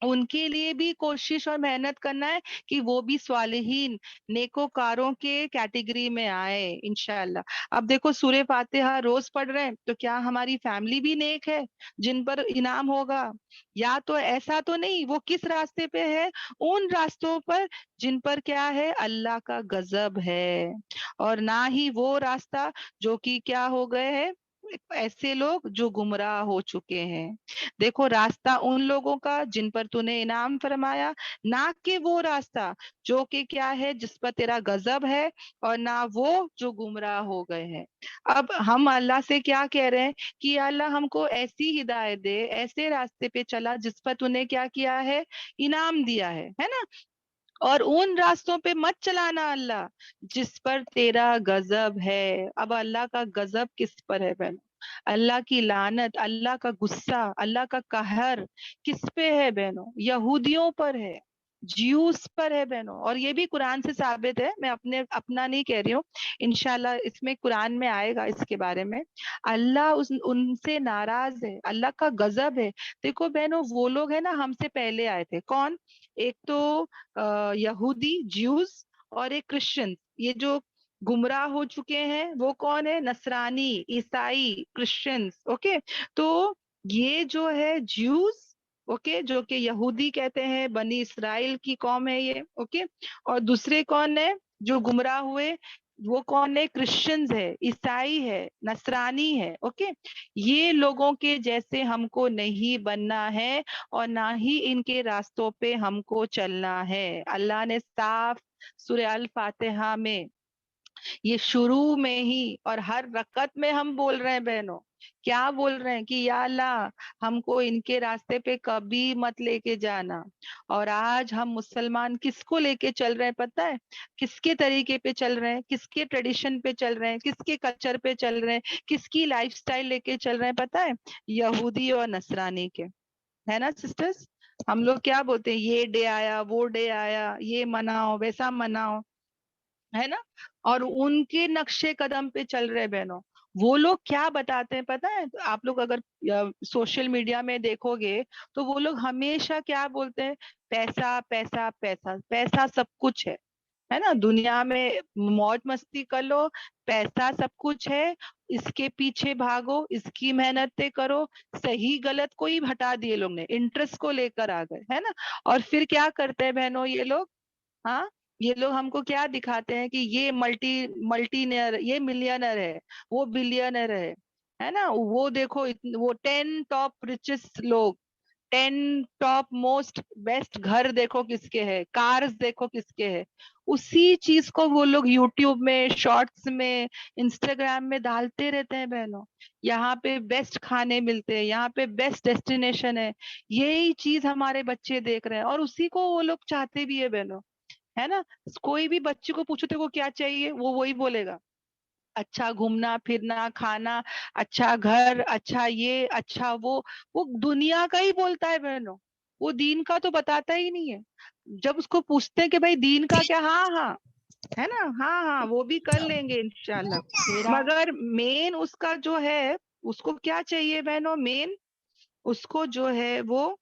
उनके लिए भी कोशिश और मेहनत करना है, कि वो भी स्वालिहीन, नेकोकारों के कैटेगरी में आए इंशाअल्लाह। अब देखो सूरह फातिहा रोज पढ़ रहे हैं, तो क्या हमारी फैमिली भी नेक है जिन पर इनाम होगा? या तो ऐसा तो नहीं, वो किस रास्ते पे है, उन रास्तों पर जिन पर क्या है, अल्लाह का गजब है। और ना ही वो रास्ता जो कि क्या हो गए हैं, ऐसे लोग जो गुमराह हो चुके हैं। देखो रास्ता उन लोगों का जिन पर तूने इनाम फरमाया, ना कि वो रास्ता जो कि क्या है, जिस पर तेरा गजब है, और ना वो जो गुमराह हो गए हैं। अब हम अल्लाह से क्या कह रहे हैं, कि या अल्लाह हमको ऐसी हिदायत दे, ऐसे रास्ते पे चला जिस पर तूने क्या किया है, इनाम दिया है ना। और उन रास्तों पे मत चलाना अल्लाह जिस पर तेरा गजब है। अब अल्लाह का गजब किस पर है बहन? अल्लाह की लानत, अल्लाह का गुस्सा, अल्लाह का कहर किस पे है बहनों? यहूदियों पर है, ज्यूस पर है बहनों। और ये भी कुरान से साबित है, मैं अपना नहीं कह रही हूँ, इंशाल्लाह इसमें कुरान में आएगा इसके बारे में। अल्लाह उनसे नाराज है, अल्लाह का गजब है। देखो बहनों वो लोग है ना, हमसे पहले आए थे, कौन? एक तो यहूदी ज्यूज, और एक क्रिश्चियन। ये जो गुमराह हो चुके हैं वो कौन है? नसरानी, ईसाई, क्रिश्चियंस। ओके, तो ये जो है ज्यूज, ओके, जो कि यहूदी कहते हैं, बनी इसराइल की कौम है ये। ओके, और दूसरे कौन है जो गुमराह हुए, वो कौन है? क्रिश्चियंस है, ईसाई है, नसरानी है। ओके, ये लोगों के जैसे हमको नहीं बनना है, और ना ही इनके रास्तों पे हमको चलना है। अल्लाह ने साफ सूरह अल फातिहा में, ये शुरू में ही और हर रकत में हम बोल रहे हैं बहनों, क्या बोल रहे हैं, कि या अल्लाह हमको इनके रास्ते पे कभी मत लेके जाना। और आज हम मुसलमान किसको लेके चल रहे हैं पता है? किसके तरीके पे चल रहे हैं, किसके ट्रेडिशन पे चल रहे हैं, किसके कल्चर पे चल रहे हैं, किसकी लाइफस्टाइल लेके चल रहे हैं पता है? यहूदी और नसरानी के, है ना सिस्टर्स। हम लोग क्या बोलते हैं, ये डे आया, वो डे आया, ये मनाओ, वैसा मनाओ, है ना। और उनके नक्शे कदम पे चल रहे बहनों। वो लोग क्या बताते हैं पता है? तो आप लोग अगर सोशल मीडिया में देखोगे, तो वो लोग हमेशा क्या बोलते हैं, पैसा पैसा पैसा, पैसा सब कुछ है ना। दुनिया में मौज मस्ती कर लो, पैसा सब कुछ है, इसके पीछे भागो, इसकी मेहनतें करो। सही गलत को ही हटा दिए लोग ने, इंटरेस्ट को लेकर आ गए, है ना। और फिर क्या करते हैं बहनों ये लोग, हाँ, ये लोग हमको क्या दिखाते हैं, कि ये मल्टीनियर, ये मिलियनर है, वो बिलियनर है ना। वो देखो वो 10 टॉप रिचेस्ट लोग, 10 टॉप मोस्ट बेस्ट घर देखो किसके है, कार्स देखो किसके है, उसी चीज को वो लोग यूट्यूब में, शॉर्ट्स में, इंस्टाग्राम में डालते रहते हैं बहनों। यहाँ पे बेस्ट खाने मिलते हैं, यहाँ पे बेस्ट डेस्टिनेशन है, यही चीज हमारे बच्चे देख रहे हैं और उसी को वो लोग चाहते भी है बहनों, है ना। कोई भी बच्चे को पूछो तेरे को क्या चाहिए, वो वही बोलेगा, अच्छा घूमना फिरना, खाना, अच्छा घर, अच्छा ये, अच्छा वो दुनिया का ही बोलता है बहनों, वो दीन का तो बताता ही नहीं है। जब उसको पूछते हैं कि भाई दीन का क्या, हाँ हाँ, है ना, हाँ हाँ वो भी कर लेंगे इंशाल्लाह, मेरा मगर मेन उसका जो है, उसको क्या चाहिए बहनों, मेन उसको जो है वो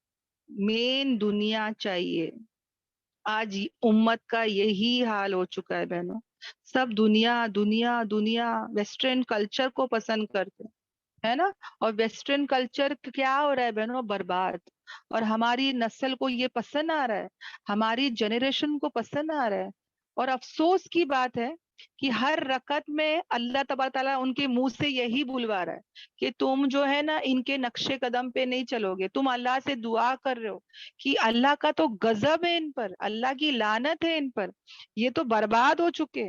मेन दुनिया चाहिए। आज उम्मत का यही हाल हो चुका है बहनों, सब दुनिया दुनिया दुनिया, वेस्टर्न कल्चर को पसंद करते हैं, है ना। और वेस्टर्न कल्चर क्या हो रहा है बहनों, बर्बाद। और हमारी नस्ल को ये पसंद आ रहा है, हमारी जनरेशन को पसंद आ रहा है। और अफसोस की बात है कि हर रकत में अल्लाह तबारक ताला उनके मुंह से यही बुलवा रहा है कि तुम जो है ना इनके नक्शे कदम पे नहीं चलोगे, तुम अल्लाह से दुआ कर रहे हो कि अल्लाह का तो गजब है इन पर, अल्लाह की लानत है इन पर, ये तो बर्बाद हो चुके,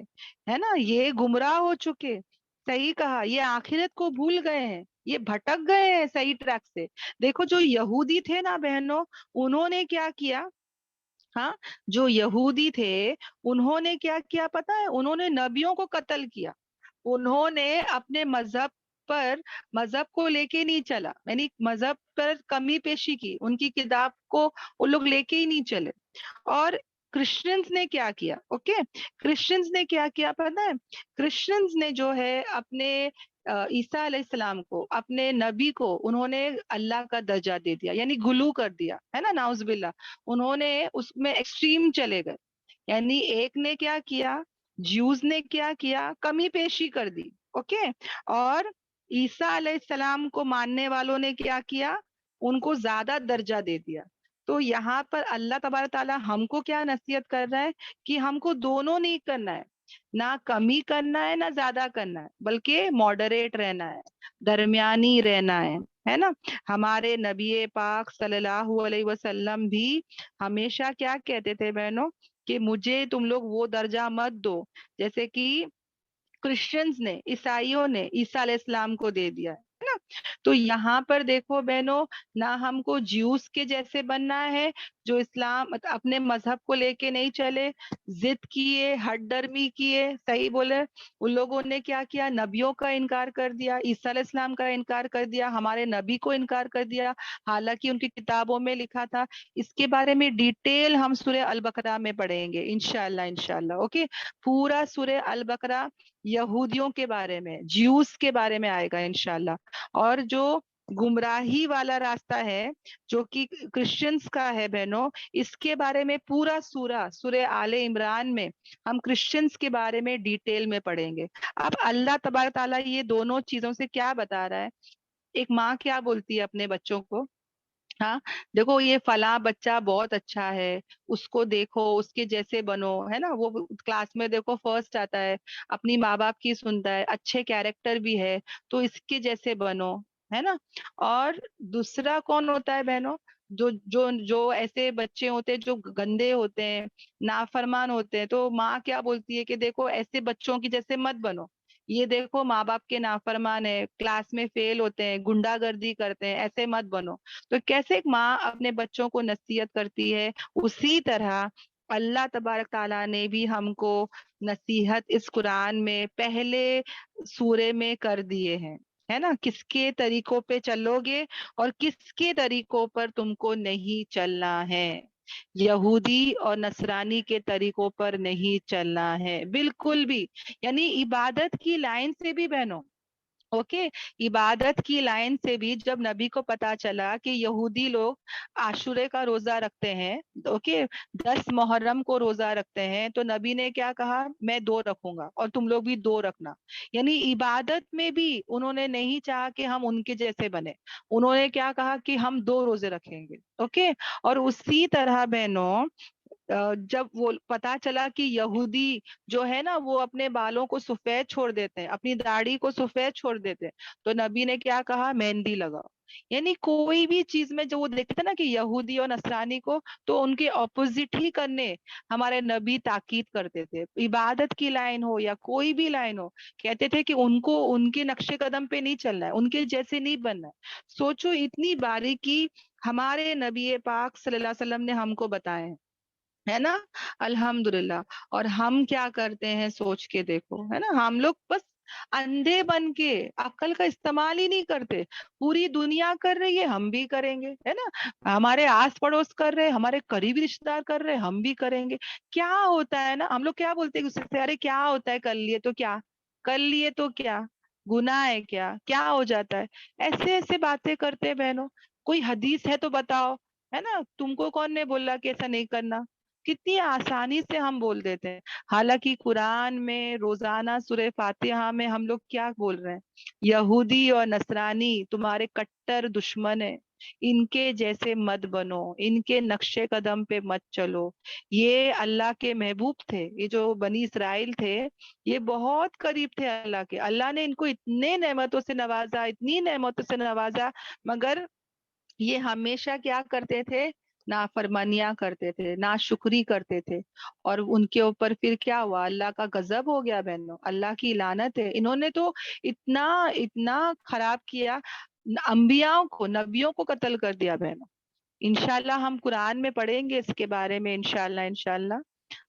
है ना, ये गुमराह हो चुके। सही कहा, ये आखिरत को भूल गए हैं, ये भटक गए हैं सही ट्रैक से। देखो जो यहूदी थे ना बहनों, उन्होंने क्या किया, हाँ, जो यहूदी थे उन्होंने क्या किया पता है, उन्होंने नबियों को कत्ल किया, उन्होंने अपने मजहब पर, मजहब को लेके नहीं चला, यानी मजहब पर कमी पेशी की, उनकी किताब को वो लोग लेके ही नहीं चले। और क्रिश्चियंस ने क्या किया, ओके, क्रिश्चियंस ने क्या किया पता है, क्रिश्चियंस ने जो है अपने ईसा अलैहिस्सलाम को, अपने नबी को उन्होंने अल्लाह का दर्जा दे दिया, यानी गुलू कर दिया, है ना, नाउजुबिल्ला, उन्होंने उसमें एक्सट्रीम चले गए। यानी एक ने क्या किया, ज्यूज ने क्या किया, कमी पेशी कर दी, ओके। और ईसा अलैहिस्सलाम को मानने वालों ने क्या किया, उनको ज्यादा दर्जा दे दिया। तो यहाँ पर अल्लाह तबारक ताला हमको क्या नसीहत कर रहा है कि हमको दोनों नहीं करना है, ना कमी करना है ना ज्यादा करना है, बल्कि मॉडरेट रहना है, दरमियानी रहना है ना। हमारे नबी पाक सल्लल्लाहु अलैहि वसल्लम भी हमेशा क्या कहते थे बहनों, कि मुझे तुम लोग वो दर्जा मत दो जैसे कि क्रिश्चियंस ने, ईसाइयों ने ईसा अलैहिस्सलाम को दे दिया है ना। तो यहाँ पर देखो बहनों, ना हमको ज्यूस के जैसे बनना है, जो इस्लाम अपने मजहब को लेके नहीं चले, जिद किए, हठधर्मी किए, सही बोले, उन लोगों ने क्या किया, नबियों का इनकार कर दिया, ईसा अलैहिस्सलाम का इनकार कर दिया, हमारे नबी को इनकार कर दिया, हालांकि उनकी किताबों में लिखा था। इसके बारे में डिटेल हम सूरह अल बकरा में पढ़ेंगे इंशाल्लाह, इंशाल्लाह, ओके। पूरा सूरह अल बकरा यहूदियों के बारे में, ज्यूस के बारे में आएगा इंशाल्लाह। और जो गुमराही वाला रास्ता है जो कि क्रिश्चियंस का है बहनों, इसके बारे में पूरा सूरह आले इमरान में हम क्रिश्चियंस के बारे में डिटेल में पढ़ेंगे। अब अल्लाह तबारक ताला ये दोनों चीजों से क्या बता रहा है, एक माँ क्या बोलती है अपने बच्चों को, हाँ, देखो ये फला बच्चा बहुत अच्छा है, उसको देखो, उसके जैसे बनो, है ना, वो क्लास में देखो फर्स्ट आता है, अपनी माँ बाप की सुनता है, अच्छे कैरेक्टर भी है, तो इसके जैसे बनो, है ना। और दूसरा कौन होता है बहनों, जो जो जो ऐसे बच्चे होते हैं जो गंदे होते हैं, नाफरमान होते हैं, तो माँ क्या बोलती है कि देखो ऐसे बच्चों की जैसे मत बनो, ये देखो माँ बाप के नाफरमान है, क्लास में फेल होते हैं, गुंडागर्दी करते हैं, ऐसे मत बनो। तो कैसे एक माँ अपने बच्चों को नसीहत करती है, उसी तरह अल्लाह तबारक ताला ने भी हमको नसीहत इस कुरान में पहले सूरे में कर दिए हैं, है ना, किसके तरीकों पे चलोगे और किसके तरीकों पर तुमको नहीं चलना है। यहूदी और नसरानी के तरीकों पर नहीं चलना है बिल्कुल भी, यानी इबादत की लाइन से भी बहनों, ओके, इबादत की लाइन से भी जब नबी को पता चला कि यहूदी लोग आशुरे का रोजा रखते हैं, ओके, 10 मुहर्रम को रोजा रखते हैं, तो नबी ने क्या कहा, मैं 2 रखूंगा और तुम लोग भी 2 रखना। यानी इबादत में भी उन्होंने नहीं चाहा कि हम उनके जैसे बने, उन्होंने क्या कहा कि हम 2 रोजे रखेंगे, ओके। और उसी तरह बहनों, जब वो पता चला कि यहूदी जो है ना वो अपने बालों को सफेद छोड़ देते हैं, अपनी दाढ़ी को सफेद छोड़ देते हैं, तो नबी ने क्या कहा, मेहंदी लगाओ। یعنی کوئی بھی چیز میں جو وہ دیکھتے تھے نا کہ یہودی اور نصرانی کو، تو ان کے اپوزٹ ہی کرنے ہمارے نبی تاکید کرتے تھے. عبادت کی لائن ہو یا کوئی بھی لائن ہو، کہتے تھے کہ ان کو ان کے نقش قدم پہ نہیں چلنا ہے، ان کے جیسے نہیں بننا ہے. سوچو اتنی باریکی ہمارے نبی پاک صلی اللہ علیہ وسلم نے ہم کو بتائے ہیں، ہے نا. الحمدللہ. اور ہم کیا کرتے ہیں سوچ کے دیکھو، ہے نا. ہم لوگ بس اندھے بن کے عقل کا استعمال ہی نہیں کرتے. پوری دنیا کر رہی ہے، ہم بھی کریں گے، ہے نا. ہمارے آس پڑوس کر رہے، ہمارے قریبی رشتے دار کر رہے، ہم بھی کریں گے. کیا ہوتا ہے نا، ہم لوگ کیا بولتے ہیں اس سے، ارے کیا ہوتا ہے، کر لیے تو کیا، کر لیے تو کیا، گناہ ہے کیا، کیا ہو جاتا ہے. ایسے ایسے باتیں کرتے ہیں بہنوں. کوئی حدیث ہے تو بتاؤ، ہے نا. تم کو کون نے بولا کہ ایسا نہیں کرنا. کتنی آسانی سے ہم بول دیتے ہیں. حالانکہ قرآن میں روزانہ سورہ فاتحہ میں ہم لوگ کیا بول رہے ہیں، یہودی اور نصرانی تمہارے کٹر دشمن ہیں، ان کے جیسے مت بنو، ان کے نقش قدم پہ مت چلو. یہ اللہ کے محبوب تھے، یہ جو بنی اسرائیل تھے، یہ بہت قریب تھے اللہ کے. اللہ نے ان کو اتنے نعمتوں سے نوازا، اتنی نعمتوں سے نوازا، مگر یہ ہمیشہ کیا کرتے تھے، نافرمانیاں کرتے تھے، ناشکری کرتے تھے. اور ان کے اوپر پھر کیا ہوا، اللہ کا غضب ہو گیا بہنوں، اللہ کی لعنت ہے. انہوں نے تو اتنا اتنا خراب کیا، انبیاء کو، نبیوں کو قتل کر دیا بہنوں. انشاءاللہ ہم قرآن میں پڑھیں گے اس کے بارے میں، انشاءاللہ انشاءاللہ.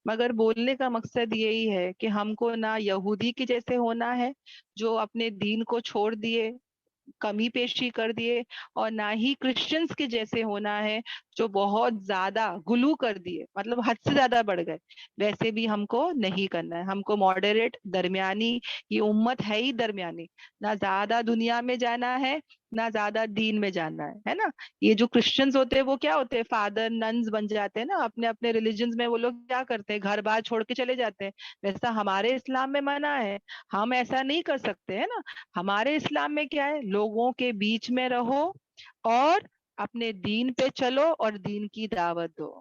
مگر بولنے کا مقصد یہی ہے کہ ہم کو نہ یہودی کے جیسے ہونا ہے جو اپنے دین کو چھوڑ دیے، کمی پیشی کر دیے، اور نہ ہی کرسچنز کے جیسے ہونا ہے جو بہت زیادہ گلو کر دیے، مطلب حد سے زیادہ بڑھ گئے. ویسے بھی ہم کو نہیں کرنا ہے. ہم کو ماڈریٹ، درمیانی، یہ امت ہے ہی درمیانی. نہ زیادہ دنیا میں جانا ہے، نہ زیادہ دین میں جانا ہے نا. یہ جو کرسچنز ہوتے ہیں وہ کیا ہوتے ہیں، فادر ننز بن جاتے ہیں نا اپنے اپنے ریلیجنز میں. وہ لوگ کیا کرتے ہیں، گھر بار چھوڑ کے چلے جاتے ہیں. ویسا ہمارے اسلام میں منع ہے، ہم ایسا نہیں کر سکتے، ہے نا. ہمارے اسلام میں کیا ہے، لوگوں کے بیچ میں رہو اور اپنے دین پہ چلو اور دین کی دعوت دو،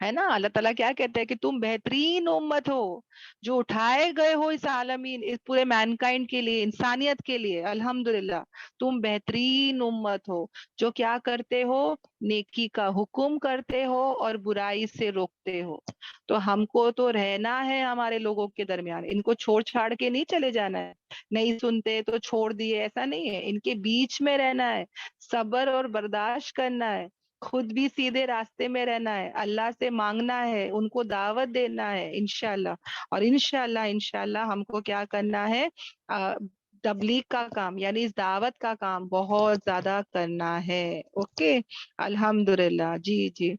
ہے نا. اللہ تعالیٰ کیا کہتے ہیں کہ تم بہترین امت ہو جو اٹھائے گئے ہو اس عالمین، اس پورے مینکائنڈ کے لیے، انسانیت کے لیے. الحمدللہ تم بہترین امت ہو جو کیا کرتے ہو، نیکی کا حکم کرتے ہو اور برائی سے روکتے ہو. تو ہم کو تو رہنا ہے ہمارے لوگوں کے درمیان، ان کو چھوڑ چھاڑ کے نہیں چلے جانا ہے. نہیں سنتے تو چھوڑ دیے، ایسا نہیں ہے. ان کے بیچ میں رہنا ہے، صبر اور برداشت کرنا ہے، خود بھی سیدھے راستے میں رہنا ہے، اللہ سے مانگنا ہے، ان کو دعوت دینا ہے انشاءاللہ. اور انشاءاللہ انشاءاللہ ہم کو کیا کرنا ہے، تبلیغ کا کام، یعنی اس دعوت کا کام بہت زیادہ کرنا ہے. اوکے. الحمدللہ. جی جی.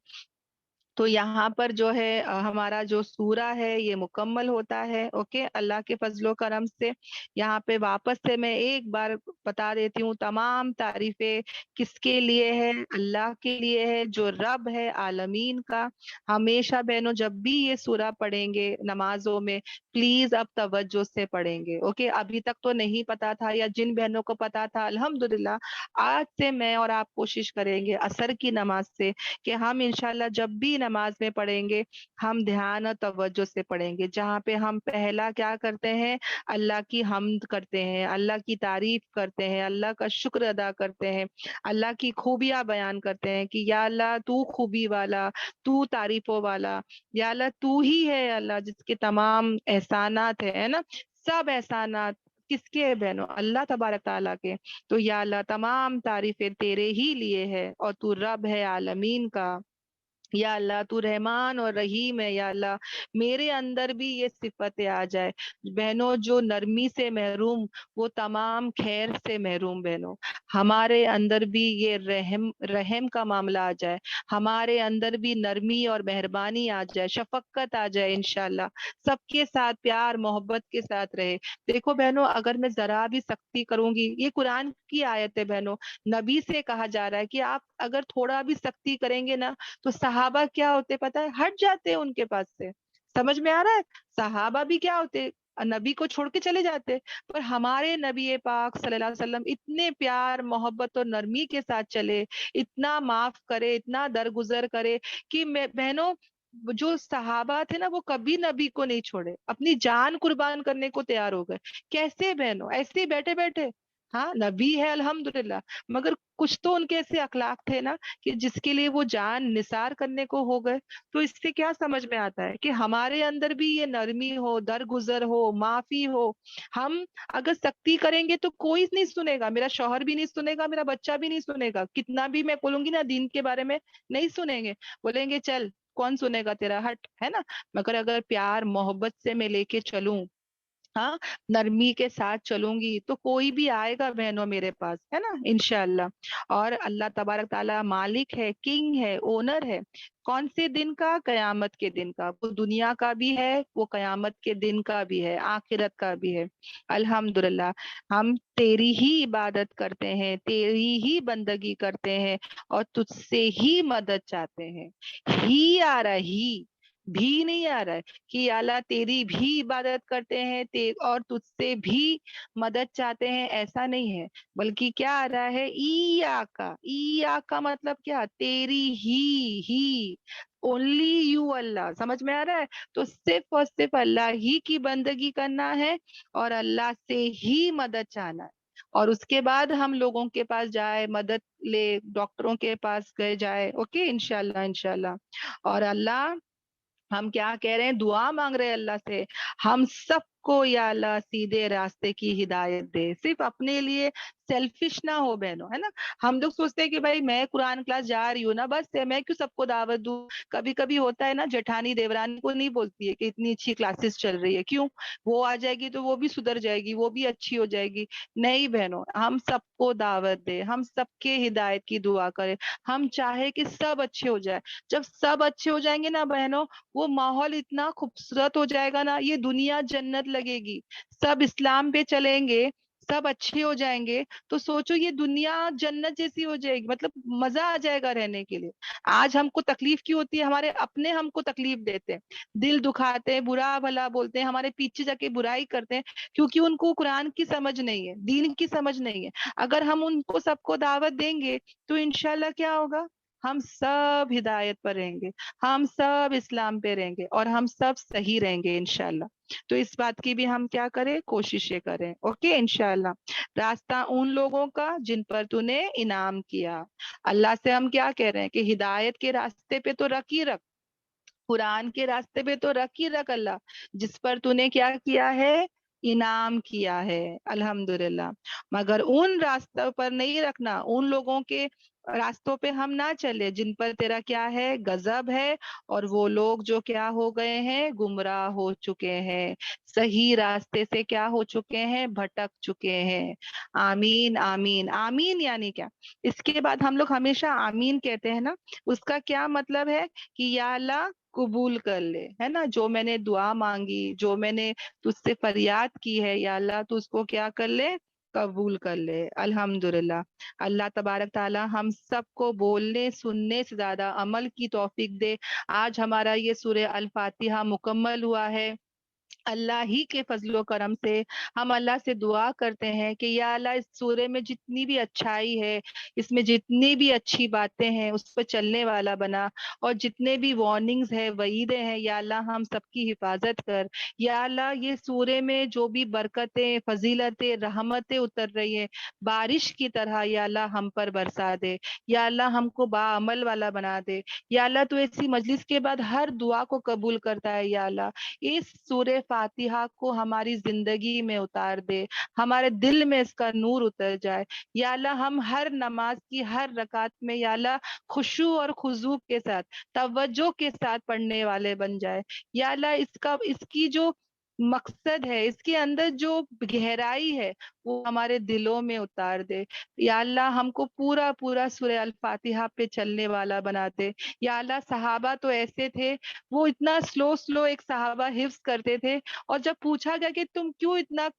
تو یہاں پر جو ہے ہمارا جو سورہ ہے یہ مکمل ہوتا ہے. اوکے. اللہ کے فضل و کرم سے یہاں پہ واپس سے میں ایک بار بتا دیتی ہوں، تمام تعریفیں کس کے لیے ہے، اللہ کے لیے ہے جو رب ہے عالمین کا. ہمیشہ بہنوں جب بھی یہ سورہ پڑھیں گے نمازوں میں، پلیز اب توجہ سے پڑھیں گے. اوکے. ابھی تک تو نہیں پتا تھا، یا جن بہنوں کو پتا تھا، الحمدللہ آج سے میں اور آپ کوشش کریں گے عصر کی نماز سے کہ ہم انشاءاللہ جب بھی نماز میں پڑھیں گے ہم دھیان اور توجہ سے پڑھیں گے، جہاں پہ ہم پہلا کیا کرتے ہیں، اللہ کی حمد کرتے ہیں، اللہ کی تعریف کرتے ہیں، اللہ کا شکر ادا کرتے ہیں، اللہ کی خوبیاں بیان کرتے ہیں کہ یا اللہ تو خوبی والا، تو تعریفوں والا، یا اللہ تو ہی ہے اللہ جس کے تمام احسانات ہے نا. سب احسانات کس کے ہے بہنوں، اللہ تبارک تعالیٰ کے. تو یا اللہ تمام تعریفیں تیرے ہی لیے ہے، اور تو رب ہے عالمین کا. یا اللہ تو رحمان اور رحیم ہے. یا اللہ میرے اندر بھی یہ صفتیں آ جائے. بہنوں جو نرمی سے محروم وہ تمام خیر سے محروم. بہنوں ہمارے اندر بھی یہ رحم کا معاملہ آ جائے، ہمارے اندر بھی نرمی اور مہربانی آ جائے، شفقت آ جائے انشاءاللہ. سب کے ساتھ پیار محبت کے ساتھ رہے. دیکھو بہنوں اگر میں ذرا بھی سختی کروں گی، یہ قرآن کی آیت ہے بہنوں، نبی سے کہا جا رہا ہے کہ آپ اگر تھوڑا بھی سختی کریں گے نا تو صحابہ کیا ہوتے پتہ ہے، ہٹ جاتے ان کے پاس سے. سمجھ میں آ رہا ہے، صحابہ بھی کیا ہوتے، نبی کو چھوڑ کے چلے جاتے. پر ہمارے نبی پاک صلی اللہ علیہ وسلم اتنے پیار محبت اور نرمی کے ساتھ چلے، اتنا معاف کرے، اتنا درگزر کرے کہ بہنوں جو صحابہ تھے نا وہ کبھی نبی کو نہیں چھوڑے، اپنی جان قربان کرنے کو تیار ہو گئے. کیسے بہنوں، ایسے ہی بیٹھے بیٹھے. हाँ नबी है अल्हम्दुलिल्लाह, मगर कुछ तो उनके ऐसे अखलाक थे ना कि जिसके लिए वो जान निसार करने को हो गए। तो इससे क्या समझ में आता है कि हमारे अंदर भी ये नरमी हो, दरगुजर हो, माफी हो। हम अगर सख्ती करेंगे तो कोई नहीं सुनेगा, मेरा शौहर भी नहीं सुनेगा, मेरा बच्चा भी नहीं सुनेगा, कितना भी मैं बोलूंगी ना दीन के बारे में, नहीं सुनेंगे, बोलेंगे चल कौन सुनेगा तेरा, हट, है ना। मगर अगर प्यार मोहब्बत से मैं लेके चलूं, हाँ, नरमी के साथ चलूंगी, तो कोई भी आएगा बहनों मेरे पास, है ना, इंशाअल्लाह। और अल्लाह तबारक ताला मालिक है, किंग है, ओनर है। कौन से दिन का? कयामत के दिन का। वो दुनिया का भी है, वो कयामत के दिन का भी है, आखिरत का भी है। अल्हम्दुलिल्लाह, हम तेरी ही इबादत करते हैं, तेरी ही बंदगी करते हैं, और तुझसे ही मदद चाहते हैं। ही आ रहा, ही भी नहीं आ रहा है कि या अल्लाह तेरी भी इबादत करते हैं, और तुझसे भी मदद चाहते हैं, ऐसा नहीं है। बल्कि क्या आ रहा है? ई का मतलब क्या? तेरी ही, ओनली यू अल्लाह। समझ में आ रहा है? तो सिर्फ और सिर्फ अल्लाह ही की बंदगी करना है, और अल्लाह से ही मदद चाहना है। और उसके बाद हम लोगों के पास जाए, मदद ले, डॉक्टरों के पास गए जाए, ओके, इंशाल्लाह इंशाल्लाह। और अल्लाह, हम क्या कह रहे हैं? दुआ मांग रहे हैं अल्लाह से, हम सबको या अल्लाह सीधे रास्ते की हिदायत दे। सिर्फ अपने लिए सेल्फिश ना हो बहनों, है ना। हम लोग सोचते हैं कि भाई मैं कुरान क्लास जा रही हूँ ना, बस है, मैं क्यों सबको दावत दूं। कभी कभी होता है ना, जेठानी देवरानी को नहीं बोलती है कि इतनी अच्छी क्लासेस चल रही है, क्यों? वो आ जाएगी तो वो भी सुधर जाएगी, वो भी अच्छी हो जाएगी। नहीं बहनों, हम सबको दावत दे, हम सबके हिदायत की दुआ करें, हम चाहे कि सब अच्छे हो जाए। जब सब अच्छे हो जाएंगे ना बहनों, वो माहौल इतना खूबसूरत हो जाएगा ना, ये दुनिया जन्नत लगेगी। सब इस्लाम पे चलेंगे, सब अच्छे हो जाएंगे, तो सोचो ये दुनिया जन्नत जैसी हो जाएगी, मतलब मजा आ जाएगा रहने के लिए। आज हमको तकलीफ क्यों होती है? हमारे अपने हमको तकलीफ देते हैं, दिल दुखाते हैं, बुरा भला बोलते हैं, हमारे पीछे जाके बुराई करते हैं, क्योंकि उनको कुरान की समझ नहीं है, दीन की समझ नहीं है। अगर हम उनको सबको दावत देंगे, तो इंशाल्लाह क्या होगा? हम सब हिदायत पर रहेंगे, हम सब इस्लाम पे रहेंगे, और हम सब सही रहेंगे इंशाल्लाह। तो इस बात की भी हम क्या करें? कोशिशें करें, ओके इंशाल्लाह। रास्ता उन लोगों का जिन पर तूने इनाम किया। अल्लाह से हम क्या कह रहे हैं कि हिदायत के रास्ते पे तो रख ही रख, कुरान के रास्ते पे तो रख ही रख अल्लाह, जिस पर तूने क्या किया है? इनाम किया है, अल्हम्दुलिल्लाह। मगर उन रास्तों पर नहीं रखना, उन लोगों के रास्तों पे हम ना चले जिन पर तेरा क्या है? गजब है। और वो लोग जो क्या हो गए हैं? गुमराह हो चुके हैं, सही रास्ते से क्या हो चुके हैं? भटक चुके हैं। आमीन आमीन आमीन, यानी क्या? इसके बाद हम लोग हमेशा आमीन कहते हैं ना, उसका क्या मतलब है? कि या अल्लाह कबूल कर ले, है ना, जो मैंने दुआ मांगी, जो मैंने तुझसे फरियाद की है, या अल्लाह तू उसको क्या कर ले? कबूल कर ले। अल्हम्दुलिल्लाह। अल्लाह तबारक ताला हम सबको बोलने सुनने से ज्यादा अमल की तौफीक दे। आज हमारा ये सूरह अल फातिहा मुकम्मल हुआ है, अल्लाह ही के फजलो करम से। हम अल्लाह से दुआ करते हैं कि या अल्लाह इस सूरे में जितनी भी अच्छाई है, इसमें जितनी भी अच्छी बातें हैं, उस पर चलने वाला बना। और जितने भी वार्निंग्स है, वईदें हैं, या अल्लाह हम सबकी हिफाजत कर। या अल्लाह ये सूरे में जो भी बरकतें, फजीलतें, रहमतें उतर रही है, बारिश की तरह या अल्लाह हम पर बरसा दे। या अल्लाह हमको बाअमल वाला बना दे। या अल्लाह तू ऐसी मजलिस के बाद हर दुआ को कबूल करता है, या अल्लाह इस सूरे फातिहा को हमारी जिंदगी में उतार दे, हमारे दिल में इसका नूर उतर जाए। या अल्लाह हम हर नमाज की हर रकात में या अल्लाह खुशू और खुजू के साथ, तवज्जो के साथ पढ़ने वाले बन जाए। या अल्लाह इसका, इसकी जो मकसद है, इसके अंदर जो गहराई है, वो हमारे दिलों में उतार दे। या अल्लाह हमको पूरा पूरा सूरह अल फातिहा पे चलने वाला बना दे। या अल्लाह सहाबा तो ऐसे थे, वो इतना स्लो स्लो एक सहाबा हिफ्स करते थे, और जब पूछा गया कि तुम क्यों इतना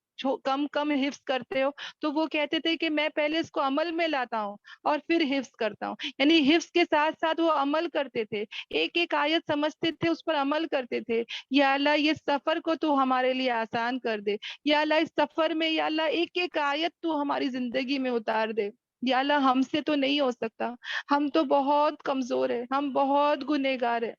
कम कम हिफ्स करते हो, तो वो कहते थे कि मैं पहले इसको अमल में लाता हूँ और फिर हिफ्स करता हूँ। यानी हिफ्स के साथ साथ वो अमल करते थे, एक एक आयत समझते थे, उस पर अमल करते थे। या अल्लाह ये सफर को तू हमारे लिए आसान कर दे। या अल्लाह इस सफर में या अल्लाह एक एक आयत तू हमारी जिंदगी में उतार दे। या अल्लाह हमसे तो नहीं हो सकता, हम तो बहुत कमजोर है, हम बहुत गुनेगार है।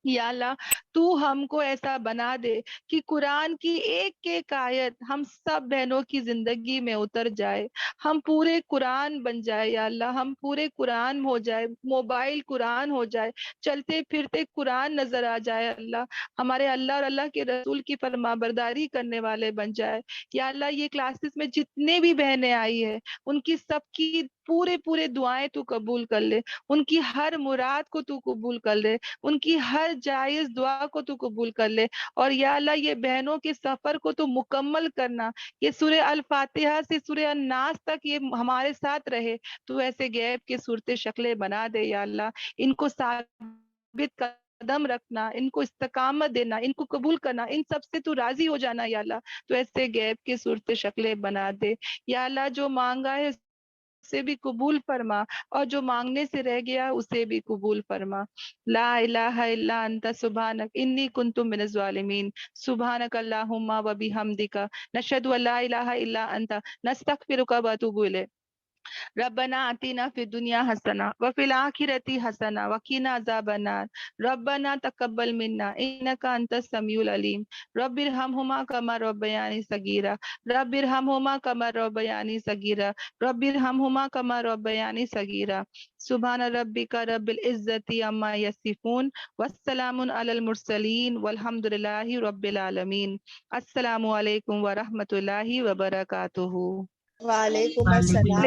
یا اللہ تو ہم کو ایسا بنا دے کہ قرآن کی ایک آیت ہم سب بہنوں کی زندگی میں اتر جائے، ہم پورے قرآن بن جائے یا اللہ، ہم پورے قرآن ہو جائے، موبائل قرآن ہو جائے، چلتے پھرتے قرآن نظر آ جائے اللہ، ہمارے اللہ اور اللہ کے رسول کی فرما برداری کرنے والے بن جائے یا اللہ۔ یہ کلاسز میں جتنے بھی بہنیں آئی ہے ان کی سب کی پورے دعائیں تو قبول کر لے، ان کی ہر مراد کو تو قبول کر لے، ان کی ہر جائز دعا کو تو قبول کر لے، اور یا اللہ یہ بہنوں کے سفر کو تو مکمل کرنا، یہ سورہ الفاتحہ سے سورہ الناس تک یہ ہمارے ساتھ رہے، تو ایسے غیب کے صورت شکلیں بنا دے یا اللہ، ان کو ثابت قدم رکھنا، ان کو استقامت دینا، ان کو قبول کرنا، ان سب سے تو راضی ہو جانا یا اللہ، تو ایسے غیب کے صورت شکلیں بنا دے یا اللہ۔ جو مانگا ہے اسے بھی قبول فرما، اور جو مانگنے سے رہ گیا اسے بھی قبول فرما۔ لا الہ الا انت سبحانک انی کنت من الظالمین۔ سبحانک اللہم و بحمدک نشہد ان لا الہ الا انت نستغفرک و اتوب الیک۔ ربنا آتنا فی الدنیا حسنہ وفی الآخرۃ حسنہ وقنا عذاب النار۔ ربنا تقبل منا انک انت السمیع العلیم۔ رب ارحمہما کما ربیانی صغیرا۔ رب ارحمہما کما ربیانی صغیرا۔ رب ارحمہما کما ربیانی صغیرا۔ سبحان ربک رب العزۃ عما یصفون والسلام علی المرسلین والحمد للہ رب العالمین۔ السلام علیکم ورحمۃ اللہ وبرکاتہ۔ وعلیکم وعلیکم السلام